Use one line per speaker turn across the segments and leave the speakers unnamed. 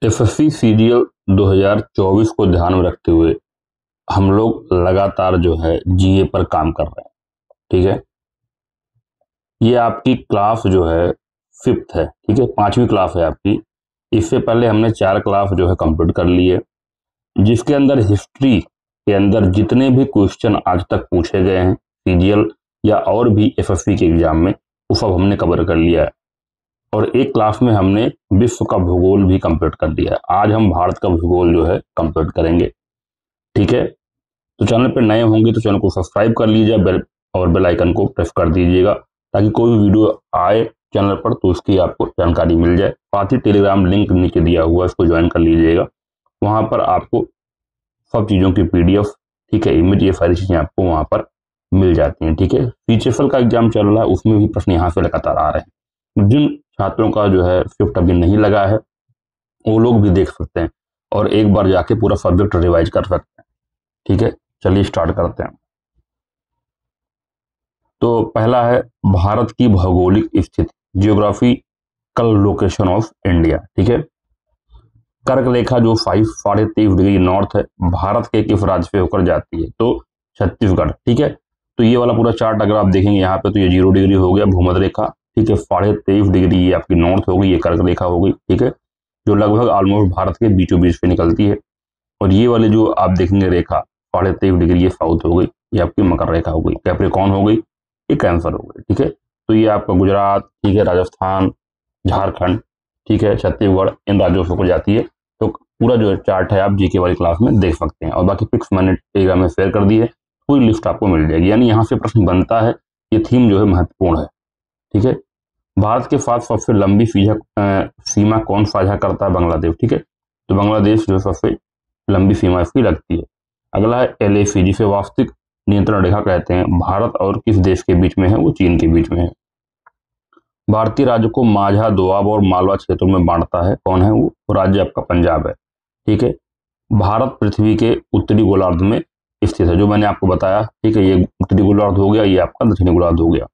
SSC CGL 2024 को ध्यान में रखते हुए हम लोग लगातार जो है जीए पर काम कर रहे हैं। ठीक है, ये आपकी क्लास जो है 5th है। ठीक है, 5वीं क्लास है आपकी। इससे पहले हमने 4 क्लास जो है कंप्लीट कर ली है, जिसके अंदर हिस्ट्री के अंदर जितने भी क्वेश्चन आज तक पूछे गए हैं सीजीएल या और भी एसएससी के एग्जाम में, वो सब हमने कवर कर लिया है। और एक क्लास में हमने विश्व का भूगोल भी कंप्लीट कर दिया है। आज हम भारत का भूगोल जो है कंप्लीट करेंगे। ठीक है, तो चैनल पर नए होंगे तो चैनल को सब्सक्राइब कर लीजिए और बेल आइकन को प्रेस कर दीजिएगा, ताकि कोई भी वीडियो आए चैनल पर तो उसकी आपको जानकारी मिल जाए। साथ ही टेलीग्राम लिंक नीचे दिया हुआ है, इसको ज्वाइन कर लीजिएगा। वहां पर आपको सब चीज़ों की पीडीएफ, ठीक है, इमेज, ये सारी चीज़ें आपको वहां पर मिल जाती हैं। ठीक है, सीएचएसएल का एग्जाम चल रहा है, उसमें भी प्रश्न यहाँ से लगातार आ रहे हैं। जिन छात्रों का जो है शिफ्ट अभी नहीं लगा है वो लोग भी देख सकते हैं और एक बार जाके पूरा सब्जेक्ट रिवाइज कर सकते हैं। ठीक है, चलिए स्टार्ट करते हैं। तो पहला है भारत की भौगोलिक स्थिति, जियोग्राफिकल लोकेशन ऑफ इंडिया। ठीक है, कर्क रेखा जो 23.5 डिग्री नॉर्थ है, भारत के किस राज्य पे होकर जाती है? तो छत्तीसगढ़। ठीक है, तो ये वाला पूरा चार्ट अगर आप देखेंगे यहाँ पे, तो ये 0 डिग्री हो गया भूमध्य रेखा। ठीक है, 23.5 डिग्री ये आपकी नॉर्थ हो गई, ये कर्क रेखा हो गई। ठीक है, जो लगभग ऑलमोस्ट भारत के बीचों बीच पे निकलती है। और ये वाले जो आप देखेंगे रेखा 23.5 डिग्री, ये साउथ हो गई, ये आपकी मकर रेखा हो गई, कैप्रिकॉर्न हो गई, ये कैंसर हो गई। ठीक है, तो ये आपका गुजरात, ठीक है, राजस्थान, झारखंड, ठीक है, छत्तीसगढ़, इन राज्यों से होकर जाती है। तो पूरा जो चार्ट है आप जीके वाली क्लास में देख सकते हैं, और बाकी पिक्स मैंने टेलीग्राम में शेयर कर दी है, पूरी लिस्ट आपको मिल जाएगी। यानी यहाँ से प्रश्न बनता है, ये थीम जो है महत्वपूर्ण है। ठीक है, भारत के साथ सबसे लंबी सीमा कौन साझा करता है? बांग्लादेश। ठीक है, तो बांग्लादेश जो सबसे लंबी सीमा इसकी लगती है। अगला है एलएसी, जिसे वास्तविक नियंत्रण रेखा कहते हैं, भारत और किस देश के बीच में है? वो चीन के बीच में है। भारतीय राज्य को माझा, दोआब और मालवा क्षेत्रों में बांटता है, कौन है वो? राज्य आपका पंजाब है। ठीक है, भारत पृथ्वी के उत्तरी गोलार्ध में स्थित है, जो मैंने आपको बताया। ठीक है, ये उत्तरी गोलार्ध हो गया, ये आपका दक्षिणी गोलार्ध हो गया।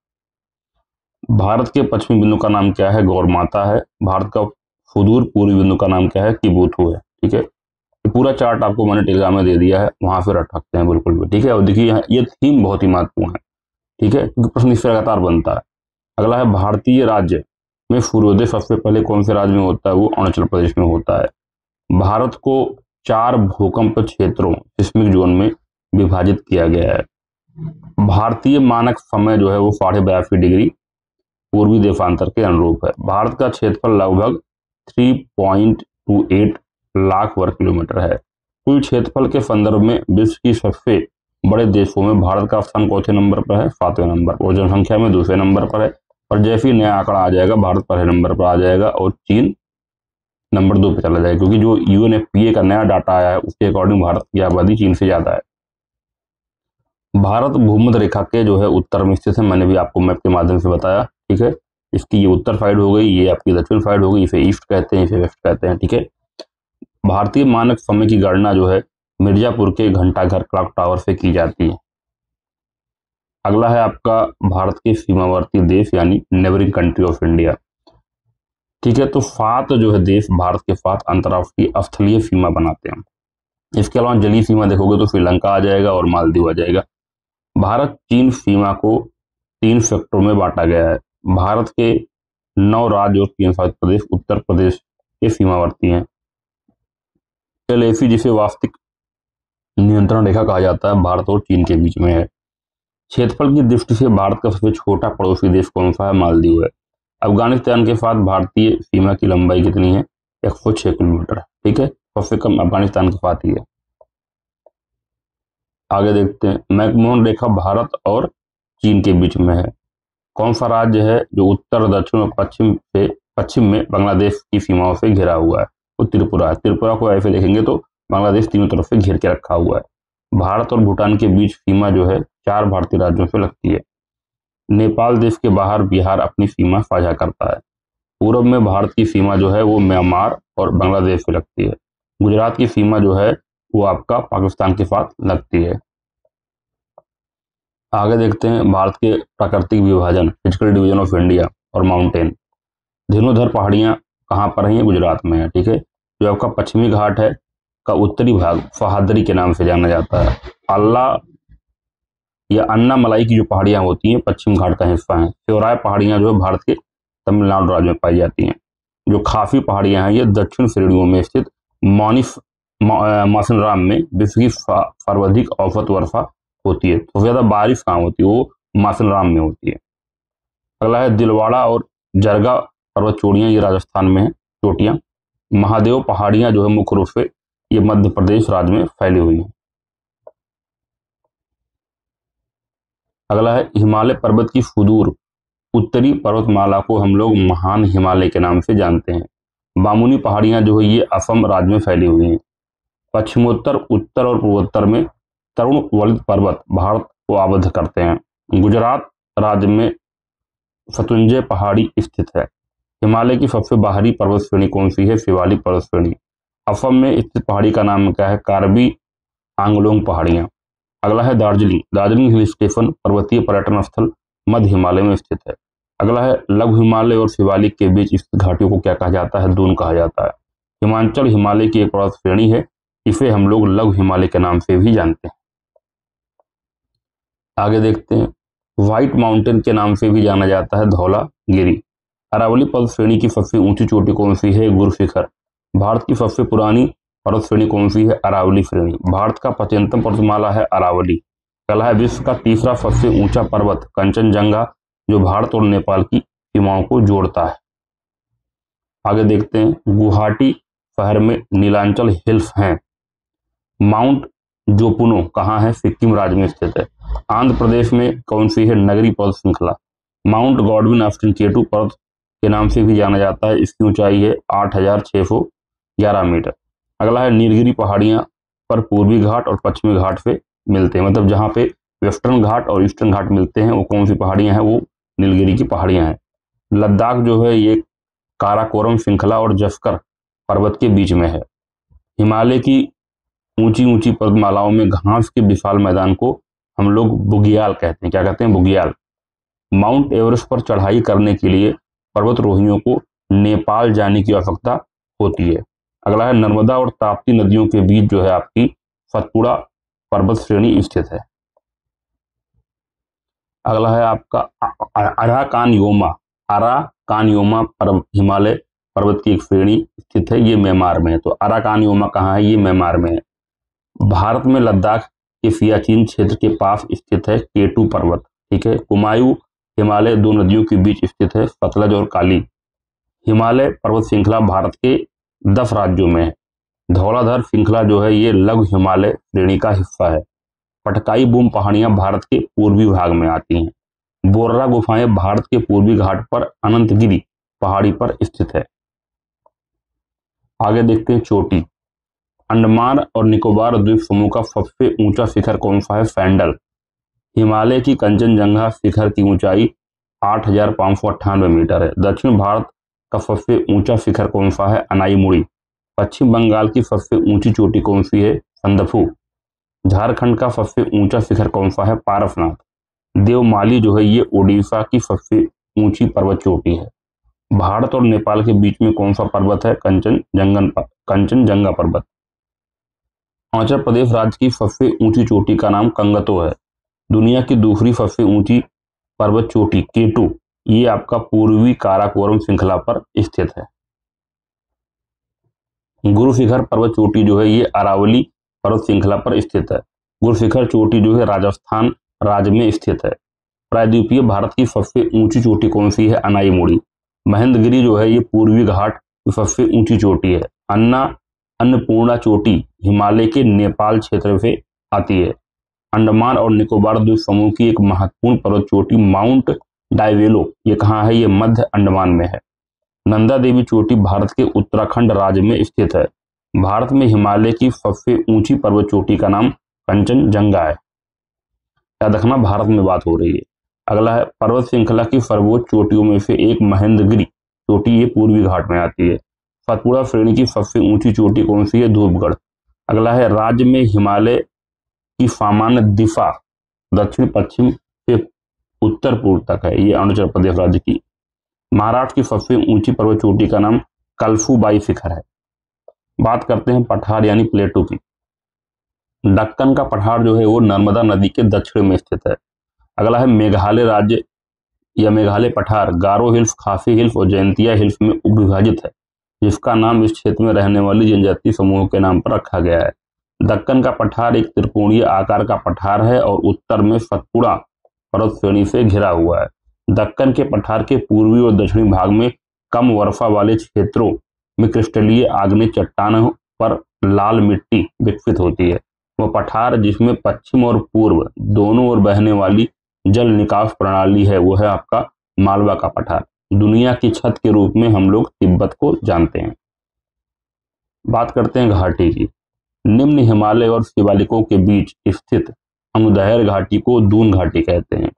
भारत के पश्चिमी बिंदु का नाम क्या है? गौर माता है। भारत का सुदूर पूर्वी बिंदु का नाम क्या है? तिब्बत है। ठीक है, ये पूरा चार्ट आपको मैंने टेलीग्राम में दे दिया है, वहां से रट सकते हैं बिल्कुल भी। ठीक है, और देखिए यहाँ ये थीम बहुत ही महत्वपूर्ण है। ठीक है, क्योंकि प्रश्न इससे लगातार बनता है। अगला है भारतीय राज्य में सूर्योदय सबसे पहले कौन से राज्य में होता है? वो अरुणाचल प्रदेश में होता है। भारत को 4 भूकंप क्षेत्रों, सिस्मिक जोन में विभाजित किया गया है। भारतीय मानक समय जो है वो 82.5 डिग्री पूर्वी देशांतर के अनुरूप है। भारत का क्षेत्रफल लगभग 3.28 लाख वर्ग किलोमीटर है। कुल क्षेत्रफल के संदर्भ में विश्व की सबसे बड़े देशों में भारत का स्थान कौन से नंबर पर है? 7वें नंबर पर। जनसंख्या में 2वें नंबर पर है। और जैसे ही नया आंकड़ा आ जाएगा, भारत पहले नंबर पर आ जाएगा और चीन नंबर 2 पे चला जाएगा, क्योंकि जो यूएनएफपीए का नया डाटा आया है उसके अकॉर्डिंग भारत की आबादी चीन से ज्यादा है। भारत भूमध्य रेखा के जो है उत्तर में स्थित है, मैंने भी आपको मैप के माध्यम से बताया। ठीक है, इसकी ये उत्तर साइड हो गई, ये आपकी दक्षिण साइड हो गई, इसे ईस्ट कहते हैं, इसे वेस्ट कहते हैं। ठीक है, भारतीय मानक समय की गणना जो है मिर्जापुर के घंटाघर क्लॉक टावर से की जाती है। अगला है आपका भारत के सीमावर्ती देश, यानी नेबरिंग कंट्री ऑफ इंडिया। ठीक है, तो 7 जो है देश भारत के साथ अंतर्राष्ट्रीय स्थलीय सीमा बनाते हैं। इसके अलावा जलीय सीमा देखोगे तो श्रीलंका आ जाएगा और मालदीव आ जाएगा। भारत चीन सीमा को 3 सेक्टरों में बांटा गया है। भारत के 9 राज्य और केंद्रशासित प्रदेश उत्तर प्रदेश के सीमावर्ती हैं। एलएसी, जिसे वास्तविक नियंत्रण रेखा कहा जाता है, भारत और चीन के बीच में है। क्षेत्रफल की दृष्टि से भारत का सबसे छोटा पड़ोसी देश कौन सा है? मालदीव है। अफगानिस्तान के साथ भारतीय सीमा की लंबाई कितनी है? 106 किलोमीटर। ठीक है, सबसे कम अफगानिस्तान के साथ ही है। आगे देखते हैं, मैकमोहन रेखा भारत और चीन के बीच में है। कौन सा राज्य है जो उत्तर, दक्षिण और पश्चिम में बांग्लादेश की सीमाओं से घिरा हुआ है? वो त्रिपुरा है। त्रिपुरा को ऐसे देखेंगे तो बांग्लादेश तीनों तरफ से घेर के रखा हुआ है। भारत और भूटान के बीच सीमा जो है 4 भारतीय राज्यों से लगती है। नेपाल देश के बाहर बिहार अपनी सीमा साझा करता है। पूर्व में भारत की सीमा जो है वो म्यांमार और बांग्लादेश से लगती है। गुजरात की सीमा जो है वो आपका पाकिस्तान के साथ लगती है। आगे देखते हैं भारत के प्राकृतिक विभाजन, फिजिकल डिवीजन ऑफ इंडिया और माउंटेन। धनुधर पहाड़ियां कहाँ पर हैं? गुजरात में है। ठीक है, जो आपका पश्चिमी घाट है का उत्तरी भाग फहादरी के नाम से जाना जाता है। अल्लाह या अन्नामलाई की जो पहाड़ियां होती हैं पश्चिम घाट का हिस्सा हैं। शिवराय पहाड़ियां जो है भारत के तमिलनाडु राज्य में पाई जाती हैं। जो खाफी पहाड़ियां हैं ये दक्षिण श्रेणियों में स्थित मासिनराम में विश्व की सर्वाधिक औसत वर्षा होती है। तो ज्यादा बारिश कहाँ होती है, वो मासिनराम में होती है। अगला है दिलवाड़ा और जरगा पर्वत चोटियां, ये राजस्थान में है चोटियां। महादेव पहाड़ियां जो है मुख्य रूप से ये मध्य प्रदेश राज्य में फैली हुई है। अगला है हिमालय पर्वत की सुदूर उत्तरी पर्वतमाला को हम लोग महान हिमालय के नाम से जानते हैं। बामुनी पहाड़ियां जो है ये असम राज्य में फैली हुई हैं। पश्चिमोत्तर, उत्तर और पूर्वोत्तर में तरुण वलित पर्वत भारत को आबद्ध करते हैं। गुजरात राज्य में सतुंजय पहाड़ी स्थित है। हिमालय की सबसे बाहरी पर्वत श्रेणी कौन सी है, शिवालिक पर्वत श्रेणी। असम में स्थित पहाड़ी का नाम क्या है, कार्बी आंगलोंग पहाड़ियां। अगला है दार्जिलिंग। दार्जिलिंग हिल स्टेशन पर्वतीय पर्यटन स्थल मध्य हिमालय में स्थित है। अगला है लघु हिमालय और शिवालिक के बीच स्थित घाटियों को क्या कहा जाता है, दून कहा जाता है। हिमाचल हिमालय की एक पर्वत श्रेणी है, इसे हम लोग लघु हिमालय के नाम से भी जानते हैं। आगे देखते हैं, व्हाइट माउंटेन के नाम से भी जाना जाता है धौलागिरी। अरावली पर्वत श्रेणी की सबसे ऊंची चोटी कौन सी है, गुरु शिखर। भारत की सबसे पुरानी पर्वत श्रेणी कौन सी है, अरावली श्रेणी। भारत का प्राचीनतम पर्वतमाला है अरावली। अगला है विश्व का तीसरा सबसे ऊंचा पर्वत कंचनजंगा, जो भारत और नेपाल की सीमाओं को जोड़ता है। आगे देखते हैं, गुवाहाटी शहर में नीलांचल हिल्स हैं। माउंट जोपुनो कहाँ है, सिक्किम राज्य में स्थित है। आंध्र प्रदेश में कौन सी है, नगरी पर्वत श्रृंखला। माउंट गॉडविन ऑस्टिन केटू पर्वत के नाम से भी जाना जाता है। इसकी ऊंचाई है 8,611 मीटर। अगला है नीलगिरी पहाड़ियां पर पूर्वी घाट और पश्चिमी घाट से मिलते हैं, मतलब जहां पे वेस्टर्न घाट और ईस्टर्न घाट मिलते हैं वो कौन सी पहाड़ियां हैं, वो नीलगिरी की पहाड़ियां हैं। लद्दाख जो है ये काराकोरम श्रृंखला और जस्कर पर्वत के बीच में है। हिमालय की ऊंची ऊंची पर्वतमालाओं में घास के विशाल मैदान को हम लोग बुग्याल कहते हैं। क्या कहते हैं, बुग्याल। माउंट एवरेस्ट पर चढ़ाई करने के लिए पर्वतरोहियों को नेपाल जाने की आवश्यकता होती है। अगला है नर्मदा और ताप्ती नदियों के बीच जो है आपकी सतपुड़ा पर्वत श्रेणी स्थित है। अगला है आपका अराकानयोमा। अराकानयोमा हिमालय पर्वत की एक श्रेणी स्थित है, ये म्यांमार में है। तो अराकानयोमा कहाँ है, ये म्यांमार में है। भारत में लद्दाख के सियाचिन क्षेत्र के पास स्थित है केटू पर्वत। ठीक है। कुमायूं हिमालय दो नदियों के बीच स्थित है, सतलज और काली। हिमालय पर्वत श्रृंखला भारत के 10 राज्यों में है। धौलाधर श्रृंखला जो है ये लघु हिमालय श्रेणी का हिस्सा है। पटकाई बूम पहाड़ियां भारत के पूर्वी भाग में आती हैं। बोर्रा गुफाएं भारत के पूर्वी घाट पर अनंतगिरी पहाड़ी पर स्थित है। आगे देखते हैं चोटी। अंडमान और निकोबार द्वीप समूह का सबसे ऊंचा शिखर कौन सा है, फैंडल। हिमालय की कंचनजंगा शिखर की ऊंचाई 8,598 मीटर है। दक्षिण भारत का सबसे ऊंचा शिखर कौन सा है, अनाईमुड़ी। पश्चिम बंगाल की सबसे ऊंची चोटी कौन सी है, संदफू। झारखंड का सबसे ऊंचा शिखर कौन सा है, पारसनाथ। देवमाली जो है ये ओडिशा की सबसे ऊंची पर्वत चोटी है। भारत और नेपाल के बीच में कौन सा पर्वत है, कंचनजंगा पर्वत। हिमाचल प्रदेश राज्य की सबसे ऊंची चोटी का नाम कंगतो है। दुनिया की दूसरी सबसे ऊंची पर्वत चोटी केटू, ये आपका पूर्वी काराकोरम श्रृंखला पर स्थित है। गुरु शिखर पर्वत चोटी जो है ये अरावली पर्वत श्रृंखला पर स्थित है। गुरु शिखर चोटी जो है राजस्थान राज्य में स्थित है। प्रायद्वीपीय भारत की सबसे ऊंची चोटी कौन सी है, अनाईमुड़ी। महेंद्रगिरी जो है ये पूर्वी घाट की सबसे ऊंची चोटी है। अन्नपूर्णा चोटी हिमालय के नेपाल क्षेत्र से आती है। अंडमान और निकोबार द्वीप समूह की एक महत्वपूर्ण पर्वत चोटी माउंट डाइवेलो, ये कहाँ है, ये मध्य अंडमान में है। नंदा देवी चोटी भारत के उत्तराखंड राज्य में स्थित है। भारत में हिमालय की सबसे ऊंची पर्वत चोटी का नाम कंचनजंगा है। याद रखना भारत में बात हो रही है। अगला है पर्वत श्रृंखला की सर्वोच्च चोटियों में से एक महेंद्रगिरी चोटी, ये पूर्वी घाट में आती है। सतपुड़ा श्रेणी की सबसे ऊंची चोटी कौन सी है, धूपगढ़। अगला है राज्य में हिमालय की सामान्य दिशा दक्षिण पश्चिम से उत्तर पूर्व तक है, ये अरुणाचल प्रदेश राज्य की। महाराष्ट्र की सबसे ऊंची पर्वत चोटी का नाम कलसुबाई शिखर है। बात करते हैं पठार यानी प्लेटू की। दक्कन का पठार जो है वो नर्मदा नदी के दक्षिण में स्थित है। अगला है मेघालय राज्य या मेघालय पठार गारो हिल्स, खासी हिल्स और जयंतिया हिल्स में उपविभाजित है, जिसका नाम इस क्षेत्र में रहने वाली जनजातीय समूहों के नाम पर रखा गया है। दक्कन का पठार एक त्रिकोणीय आकार का पठार है और उत्तर में सतपुड़ा पर्वत श्रेणी से घिरा हुआ है। दक्कन के पठार के पूर्वी और दक्षिणी भाग में कम वर्षा वाले क्षेत्रों में क्रिस्टलीय आग्नेय चट्टानों पर लाल मिट्टी विकसित होती है। वह पठार जिसमें पश्चिम और पूर्व दोनों ओर बहने वाली जल निकास प्रणाली है, वो है आपका मालवा का पठार। दुनिया की छत के रूप में हम लोग तिब्बत को जानते हैं। बात करते हैं घाटी की। निम्न हिमालय और शिवालिकों के बीच स्थित अनुदैर्घ्य घाटी को दून घाटी कहते हैं।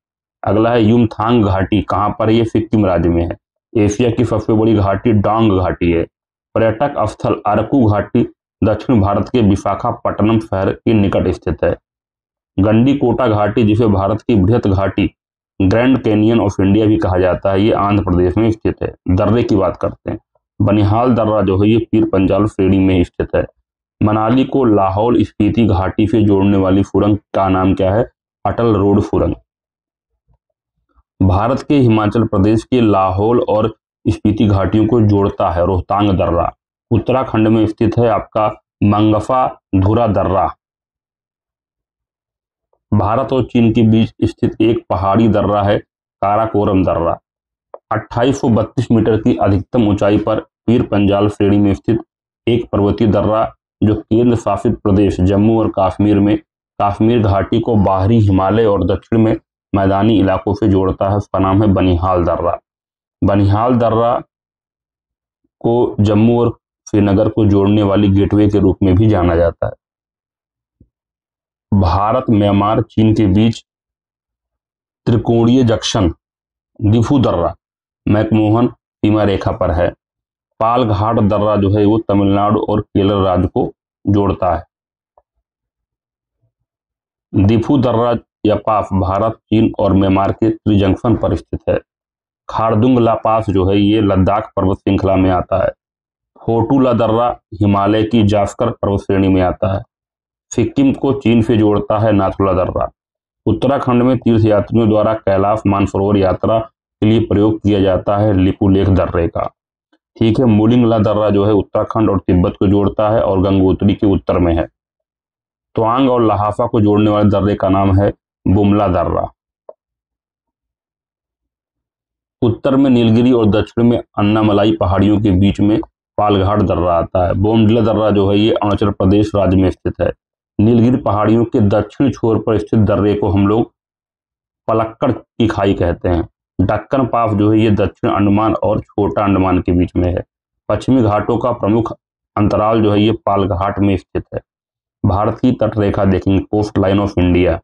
अगला है युमथांग घाटी, कहाँ पर है? ये सिक्किम राज्य में है। एशिया की सबसे बड़ी घाटी डांग घाटी है। पर्यटक स्थल अरकू घाटी दक्षिण भारत के विशाखापट्टनम शहर के निकट स्थित है। गंडीकोटा घाटी, जिसे भारत की बृहत घाटी ग्रैंड कैनियन ऑफ इंडिया भी कहा जाता है, ये आंध्र प्रदेश में स्थित है। दर्रे की बात करते हैं। बनिहाल दर्रा जो है ये पीर पंजाल श्रेणी में स्थित है। मनाली को लाहौल स्पीति घाटी से जोड़ने वाली सुरंग का नाम क्या है? अटल रोड सुरंग। भारत के हिमाचल प्रदेश के लाहौल और स्पीति घाटियों को जोड़ता है रोहतांग दर्रा। उत्तराखंड में स्थित है आपका मंगफा धुरा दर्रा। भारत और चीन के बीच स्थित एक पहाड़ी दर्रा है काराकोरम दर्रा। 2832 मीटर की अधिकतम ऊंचाई पर पीर पंजाल श्रेणी में स्थित एक पर्वतीय दर्रा जो केंद्र शासित प्रदेश जम्मू और कश्मीर में कश्मीर घाटी को बाहरी हिमालय और दक्षिण में मैदानी इलाकों से जोड़ता है, उसका नाम है बनिहाल दर्रा। बनिहाल दर्रा को जम्मू और श्रीनगर को जोड़ने वाली गेटवे के रूप में भी जाना जाता है। भारत, म्यांमार, चीन के बीच त्रिकोणीय जंक्शन दिफू दर्रा मैकमोहन सीमा रेखा पर है। पालघाट दर्रा जो है वो तमिलनाडु और केरल राज्य को जोड़ता है। दिफू दर्रा या पास भारत, चीन और म्यांमार के त्रिजंक्शन पर स्थित है। खारदुंग ला पास जो है ये लद्दाख पर्वत श्रृंखला में आता है। फोटूला दर्रा हिमालय की जास्कर पर्वत श्रेणी में आता है। सिक्किम को चीन से जोड़ता है नाथुला दर्रा। उत्तराखंड में तीर्थ यात्रियों द्वारा कैलाश मानसरोवर यात्रा के लिए प्रयोग किया जाता है लिपुलेख दर्रे का। ठीक है, मोलिंगला दर्रा जो है उत्तराखंड और तिब्बत को जोड़ता है और गंगोत्री के उत्तर में है। तवांग और लहासा को जोड़ने वाले दर्रे का नाम है बुमला दर्रा। उत्तर में नीलगिरी और दक्षिण में अन्नामलाई पहाड़ियों के बीच में पालघाट दर्रा आता है। बोमडिला दर्रा जो है ये अरुणाचल प्रदेश राज्य में स्थित है। नीलगिरी पहाड़ियों के दक्षिण छोर पर स्थित दर्रे को हम लोग पलक्कड़ की खाई कहते हैं। दक्कन पास जो है ये दक्षिण अंडमान और छोटा अंडमान के बीच में है। पश्चिमी घाटों का प्रमुख अंतराल जो है ये पालघाट में स्थित है। भारत की तट रेखा देखेंगे, coast line of India.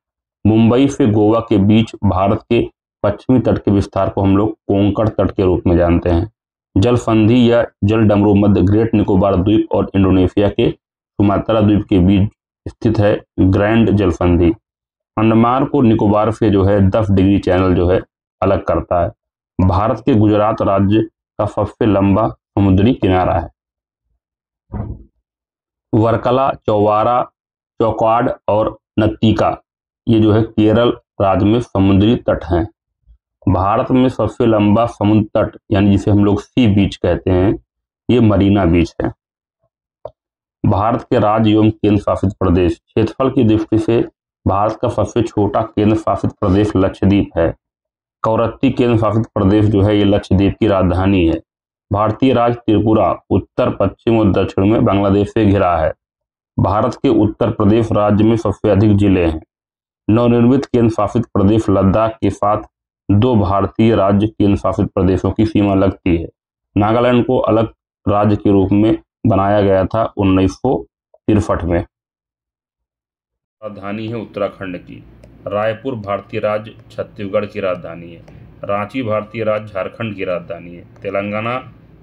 Mumbai से गोवा के बीच भारत के पश्चिमी तट के विस्तार को हम लोग कोंकण तट के रूप में जानते हैं। जल संधि या जल डमरू मध्य ग्रेट निकोबार द्वीप और इंडोनेशिया के सुमात्रा द्वीप के बीच स्थित है ग्रैंड जल संधि। अंडमान को निकोबार से जो है 10 डिग्री चैनल जो है अलग करता है। भारत के गुजरात राज्य का सबसे लंबा समुद्री किनारा है। वर्कला, चौवारा, चौकाड और नत्तिका ये जो है केरल राज्य में समुद्री तट हैं। भारत में सबसे लंबा समुद्र तट यानी जिसे हम लोग सी बीच कहते हैं, ये मरीना बीच है। भारत के राज्य एवं केंद्र शासित प्रदेश। क्षेत्रफल की दृष्टि से भारत का सबसे छोटा केंद्र शासित प्रदेश लक्षद्वीप है। कवरत्ती केंद्र शासित प्रदेश जो है ये लक्षद्वीप की राजधानी है। भारतीय राज्य त्रिपुरा उत्तर, पश्चिम और दक्षिण में बांग्लादेश से घिरा है। भारत के उत्तर प्रदेश राज्य में सबसे अधिक जिले हैं। नवनिर्मित केंद्र शासित प्रदेश लद्दाख के साथ 2 भारतीय राज्य केंद्र शासित प्रदेशों की सीमा लगती है। नागालैंड को अलग राज्य के रूप में बनाया गया था 1963 में। राजधानी है उत्तराखंड की। रायपुर भारतीय राज्य छत्तीसगढ़ की राजधानी है। रांची भारतीय राज्य झारखंड की राजधानी है। तेलंगाना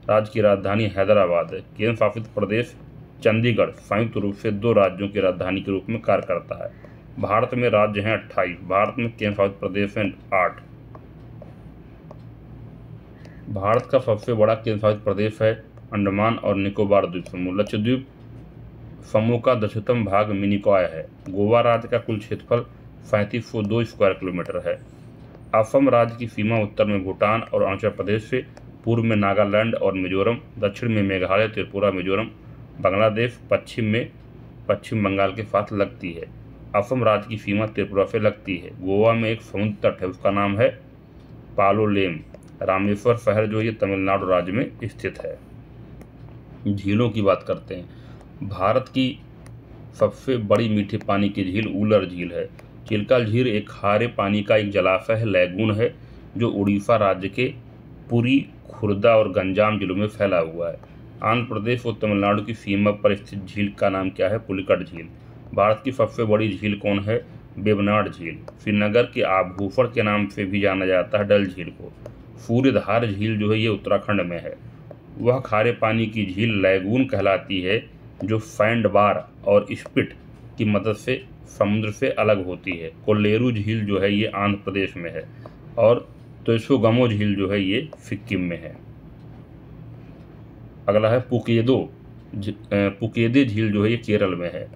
राज्य की राजधानी हैदराबाद है। केंद्र शासित प्रदेश चंडीगढ़ संयुक्त रूप से 2 राज्यों की राजधानी के रूप में कार्य करता है। भारत में राज्य हैं 28। भारत में केंद्र शासित प्रदेश हैं 8। भारत का सबसे बड़ा केंद्र शासित प्रदेश है अंडमान और निकोबार द्वीप समूह। लक्षद्वीप समूह का 10वां भाग मिनिकॉय है। गोवा राज्य का कुल क्षेत्रफल 3502 स्क्वायर किलोमीटर है। असम राज्य की सीमा उत्तर में भूटान और अरुणाचल प्रदेश से, पूर्व में नागालैंड और मिजोरम, दक्षिण में मेघालय, त्रिपुरा, मिजोरम, बांग्लादेश, पश्चिम में पश्चिम बंगाल के साथ लगती है। असम राज्य की सीमा त्रिपुरा से लगती है। गोवा में एक समुद्र तट है, उसका नाम है पालोलेम। रामेश्वर शहर जो ये तमिलनाडु राज्य में स्थित है। झीलों की बात करते हैं। भारत की सबसे बड़ी मीठे पानी की झील उलर झील है। चिल्का झील एक खारे पानी का एक जलाशय है, लैगून है, जो उड़ीसा राज्य के पुरी, खुर्दा और गंजाम जिलों में फैला हुआ है। आंध्र प्रदेश और तमिलनाडु की सीमा पर स्थित झील का नाम क्या है? पुलिकट झील। भारत की सबसे बड़ी झील कौन है? वेबनाड झील। श्रीनगर के आभूषण के नाम से भी जाना जाता है डल झील को। सूर्यधार झील जो है ये उत्तराखंड में है। वह खारे पानी की झील लैगून कहलाती है, जो सैंड बार और स्पिट की मदद से समुद्र से अलग होती है। कोल्लेरू झील जो है ये आंध्र प्रदेश में है और त्सोगमो झील जो है ये सिक्किम में है। अगला है पुकेदे झील जो है ये केरल में है।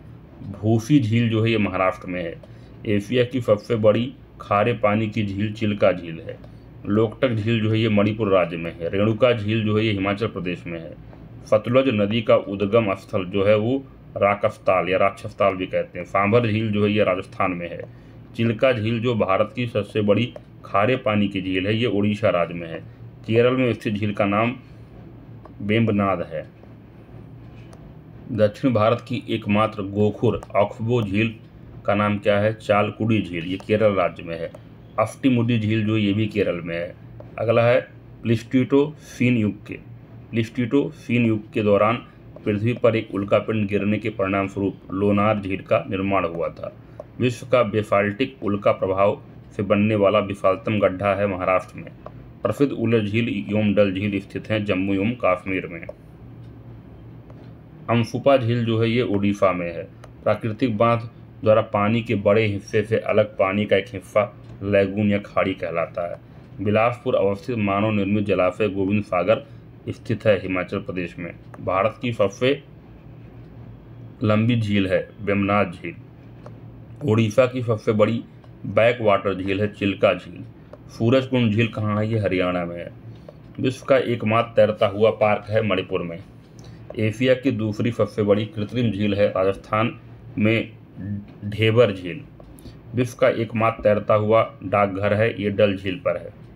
भूसी झील जो है ये महाराष्ट्र में है। एशिया की सबसे बड़ी खारे पानी की झील चिल्का झील है। लोकटक झील जो है ये मणिपुर राज्य में है। रेणुका झील जो है ये हिमाचल प्रदेश में है। सतलुज नदी का उद्गम स्थल जो है वो राकसताल या राक्षसताल भी कहते हैं। सांभर झील जो है ये राजस्थान में है। चिल्का झील जो भारत की सबसे बड़ी खारे पानी की झील है, ये उड़ीसा राज्य में है। केरल में स्थित झील का नाम वेम्बनाड है। दक्षिण भारत की एकमात्र गोखुर ऑक्सबो झील का नाम क्या है? चालकुडी झील। ये केरल राज्य में है। अफ्टीमुडी झील जो ये भी केरल में है। अगला है प्लीस्टोसीन युग के दौरान पृथ्वी पर एक उल्कापिंड गिरने के परिणाम स्वरूप लोनार झील का निर्माण हुआ था। विश्व का बेसाल्टिक उल्का प्रभाव से बनने वाला विशालतम गड्ढा है महाराष्ट्र में। प्रसिद्ध उलर झील एवं डल झील स्थित हैं जम्मू एवं कश्मीर में। अम्फुपा झील जो है ये उड़ीसा में है। प्राकृतिक बांध द्वारा पानी के बड़े हिस्से से अलग पानी का एक हिस्सा लैगून या खाड़ी कहलाता है। बिलासपुर अवस्थित मानव निर्मित जलाशय गोविंद सागर स्थित है हिमाचल प्रदेश में। भारत की सबसे लंबी झील है वेम्बनाड झील। उड़ीसा की सबसे बड़ी बैक वाटर झील है चिल्का झील। सूरजकुंड झील कहाँ है? ये हरियाणा में है। विश्व का एकमात्र तैरता हुआ पार्क है मणिपुर में। एशिया की दूसरी सबसे बड़ी कृत्रिम झील है राजस्थान में ढेबर झील। विश्व का एकमात्र तैरता हुआ डाकघर है, ये डल झील पर है।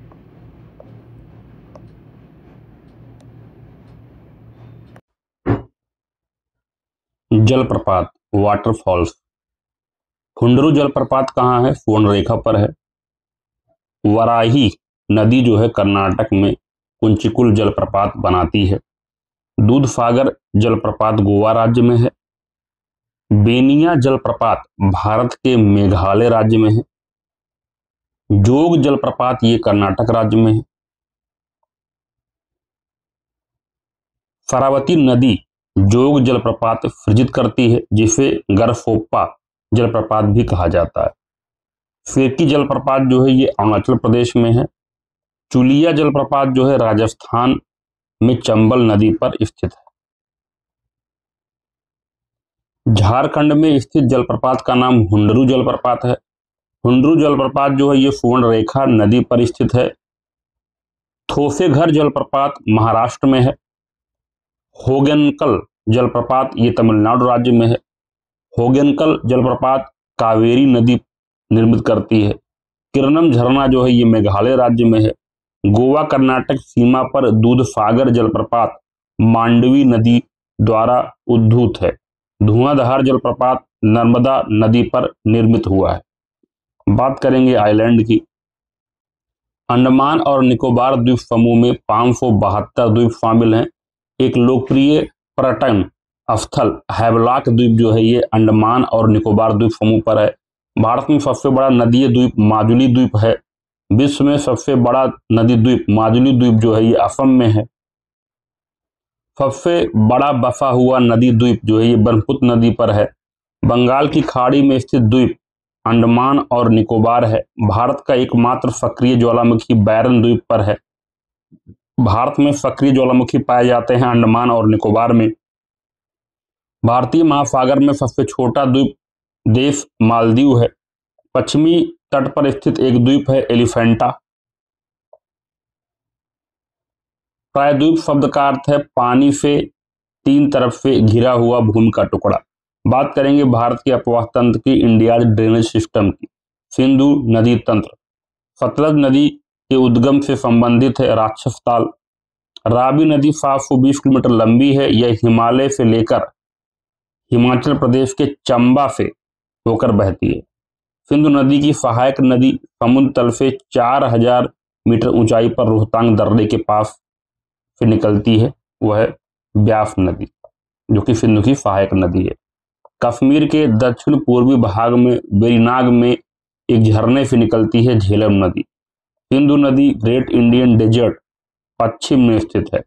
जलप्रपात वाटरफॉल्स। हुंडरू जलप्रपात कहाँ है? सुवर्णरेखा पर है। वराही नदी जो है कर्नाटक में कुंचिकुल जलप्रपात बनाती है। दूधसागर जलप्रपात गोवा राज्य में है। बेनिया जलप्रपात भारत के मेघालय राज्य में है। जोग जलप्रपात ये कर्नाटक राज्य में है। शरावती नदी जोग जलप्रपात सृजित करती है, जिसे गरफोप्पा जलप्रपात भी कहा जाता है। सेकी जलप्रपात जो है ये अरुणाचल प्रदेश में है। चुलिया जलप्रपात जो है राजस्थान में चंबल नदी पर स्थित है। झारखंड में स्थित जलप्रपात का नाम हुंडरू जलप्रपात है। हुंडरू जलप्रपात जो है ये सुवर्णरेखा नदी पर स्थित है। थोसेघर जलप्रपात महाराष्ट्र में है। होगेनकल जलप्रपात ये तमिलनाडु राज्य में है। होगेनकल जलप्रपात कावेरी नदी निर्मित करती है। किरनम झरना जो है ये मेघालय राज्य में है। गोवा कर्नाटक सीमा पर दूधसागर जलप्रपात मांडवी नदी द्वारा उद्भूत है। धुआंधार जलप्रपात नर्मदा नदी पर निर्मित हुआ है। बात करेंगे आइलैंड की। अंडमान और निकोबार द्वीप समूह में 572 द्वीप शामिल हैं। एक लोकप्रिय पर्यटन स्थल हैवलॉक द्वीप जो है ये अंडमान और निकोबार द्वीप समूह पर है। भारत में सबसे बड़ा नदीय द्वीप माजुली द्वीप है। विश्व में सबसे बड़ा नदी द्वीप माजुली द्वीप जो है ये असम में है। सबसे बड़ा बसा हुआ नदी द्वीप जो है ये ब्रह्मपुत्र नदी पर है। बंगाल की खाड़ी में स्थित द्वीप अंडमान और निकोबार है। भारत का एकमात्र सक्रिय ज्वालामुखी बैरन द्वीप पर है। भारत में सक्रिय ज्वालामुखी पाए जाते हैं अंडमान और निकोबार में। भारतीय महासागर में सबसे छोटा द्वीप देश मालदीव है। पश्चिमी तट पर स्थित एक द्वीप है एलिफेंटा। प्रायद्वीप शब्द का अर्थ है पानी से तीन तरफ से घिरा हुआ भूमि का टुकड़ा। बात करेंगे भारत के अपवाह तंत्र की, इंडियाज ड्रेनेज सिस्टम की। सिंधु नदी तंत्र। सतलज नदी के उद्गम से संबंधित है राक्षस ताल। रावी नदी 720 किलोमीटर लंबी है। यह हिमालय से लेकर हिमाचल प्रदेश के चंबा से होकर बहती है। सिंधु नदी की सहायक नदी समुद्र तल से 4000 मीटर ऊंचाई पर रोहतांग दर्रे के पास से निकलती है, वह है ब्यास नदी, जो कि सिंधु की सहायक नदी है। कश्मीर के दक्षिण पूर्वी भाग में वेरीनाग में एक झरने से निकलती है झेलम नदी। सिंधु नदी ग्रेट इंडियन डेजर्ट पश्चिम में स्थित है।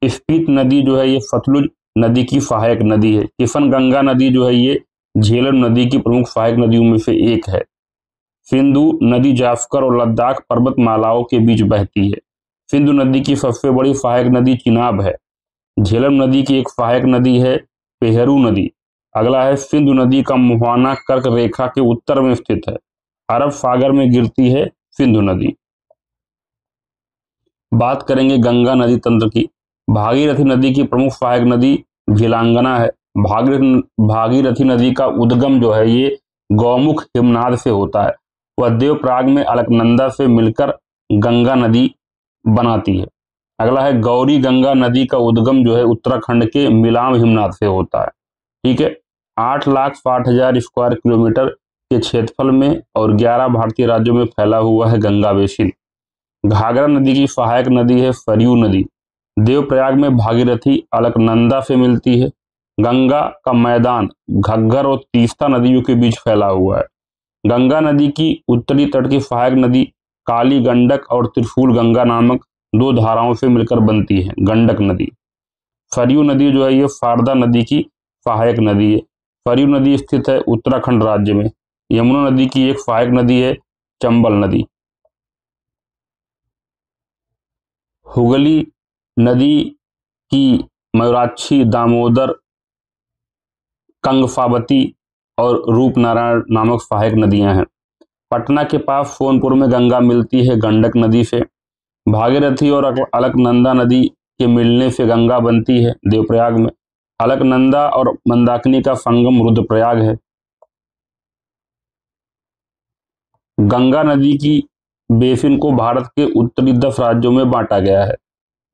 स्पीत नदी जो है ये सतलुज नदी की सहायक नदी है। किशन गंगा नदी जो है ये झेलम नदी की प्रमुख सहायक नदियों में से एक है। सिंधु नदी जास्कर और लद्दाख पर्वतमालाओं के बीच बहती है। सिंधु नदी की सबसे बड़ी सहायक नदी चिनाब है। झेलम नदी की एक सहायक नदी है पेहरू नदी। अगला है सिंधु नदी का मुहाना कर्क रेखा के उत्तर में स्थित है। अरब सागर में गिरती है सिंधु नदी। बात करेंगे गंगा नदी तंत्र की। भागीरथी नदी की प्रमुख सहायक नदी झीलांगना है। भागीरथी नदी का उद्गम जो है ये गौमुख हिमनाद से होता है। वह देवप्रयाग में अलकनंदा से मिलकर गंगा नदी बनाती है। अगला है गौरी गंगा नदी का उद्गम जो है उत्तराखंड के मिलाम हिमनाद से होता है। ठीक है, 8,60,000 स्क्वायर किलोमीटर के क्षेत्रफल में और 11 भारतीय राज्यों में फैला हुआ है गंगा बेसिन। घाघरा नदी की सहायक नदी है सरयू नदी। देवप्रयाग में भागीरथी अलकनंदा से मिलती है। गंगा का मैदान घग्गर और तीस्ता नदियों के बीच फैला हुआ है। गंगा नदी की उत्तरी तट की सहायक नदी काली गंडक और त्रिशूल गंगा नामक दो धाराओं से मिलकर बनती है गंडक नदी। सरयू नदी जो है ये शारदा नदी की सहायक नदी है। सरयू नदी स्थित है उत्तराखंड राज्य में। यमुना नदी की एक सहायक नदी है चंबल नदी। हुगली नदी की मयूराक्षी, दामोदर, कंगसावती और रूपनारायण नामक सहायक नदियां हैं। पटना के पास सोनपुर में गंगा मिलती है गंडक नदी से। भागीरथी और अलकनंदा नदी के मिलने से गंगा बनती है देवप्रयाग में। अलकनंदा और मंदाकिनी का संगम रुद्रप्रयाग है। गंगा नदी की बेसिन को भारत के उत्तरी 10 राज्यों में बांटा गया है।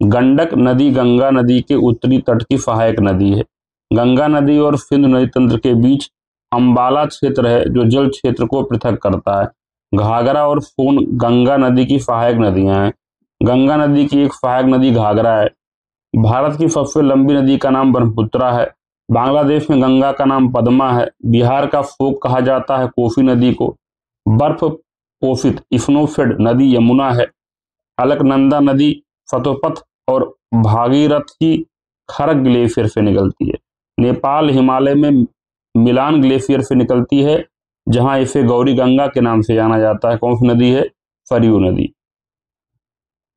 गंडक नदी गंगा नदी के उत्तरी तट की सहायक नदी है। गंगा नदी और सिंधु नदी तंत्र के बीच अंबाला क्षेत्र है जो जल क्षेत्र को पृथक करता है। घाघरा और सोन गंगा नदी की सहायक नदियां हैं। गंगा नदी की एक सहायक नदी घाघरा है। भारत की सबसे लंबी नदी का नाम ब्रह्मपुत्रा है। बांग्लादेश में गंगा का नाम पद्मा है। बिहार का शोक कहा जाता है कोसी नदी को। बर्फ पोषित स्नोफेड नदी यमुना है। अलकनंदा नदी सतोपथ और भागीरथी खरग ग्लेशियर से निकलती है। नेपाल हिमालय में मिलान ग्लेशियर से निकलती है, जहां इसे गौरी गंगा के नाम से जाना जाता है। कौन सी नदी है? सरयू नदी।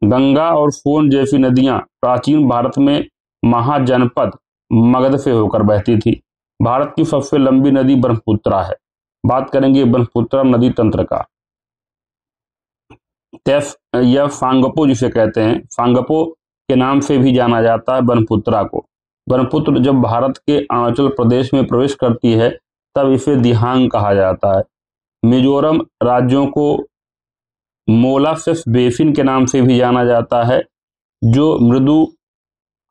गंगा और सोन जैसी नदियां प्राचीन भारत में महाजनपद मगध से होकर बहती थी। भारत की सबसे लंबी नदी ब्रह्मपुत्रा है। बात करेंगे ब्रह्मपुत्रा नदी तंत्र का। यह सांगपो जिसे कहते हैं, सांगपो के नाम से भी जाना जाता है ब्रह्मपुत्रा को। ब्रह्मपुत्र जब भारत के अरुणाचल प्रदेश में प्रवेश करती है तब इसे दिहांग कहा जाता है। मिजोरम राज्यों को मोलासेस बेसिन के नाम से भी जाना जाता है, जो मृदु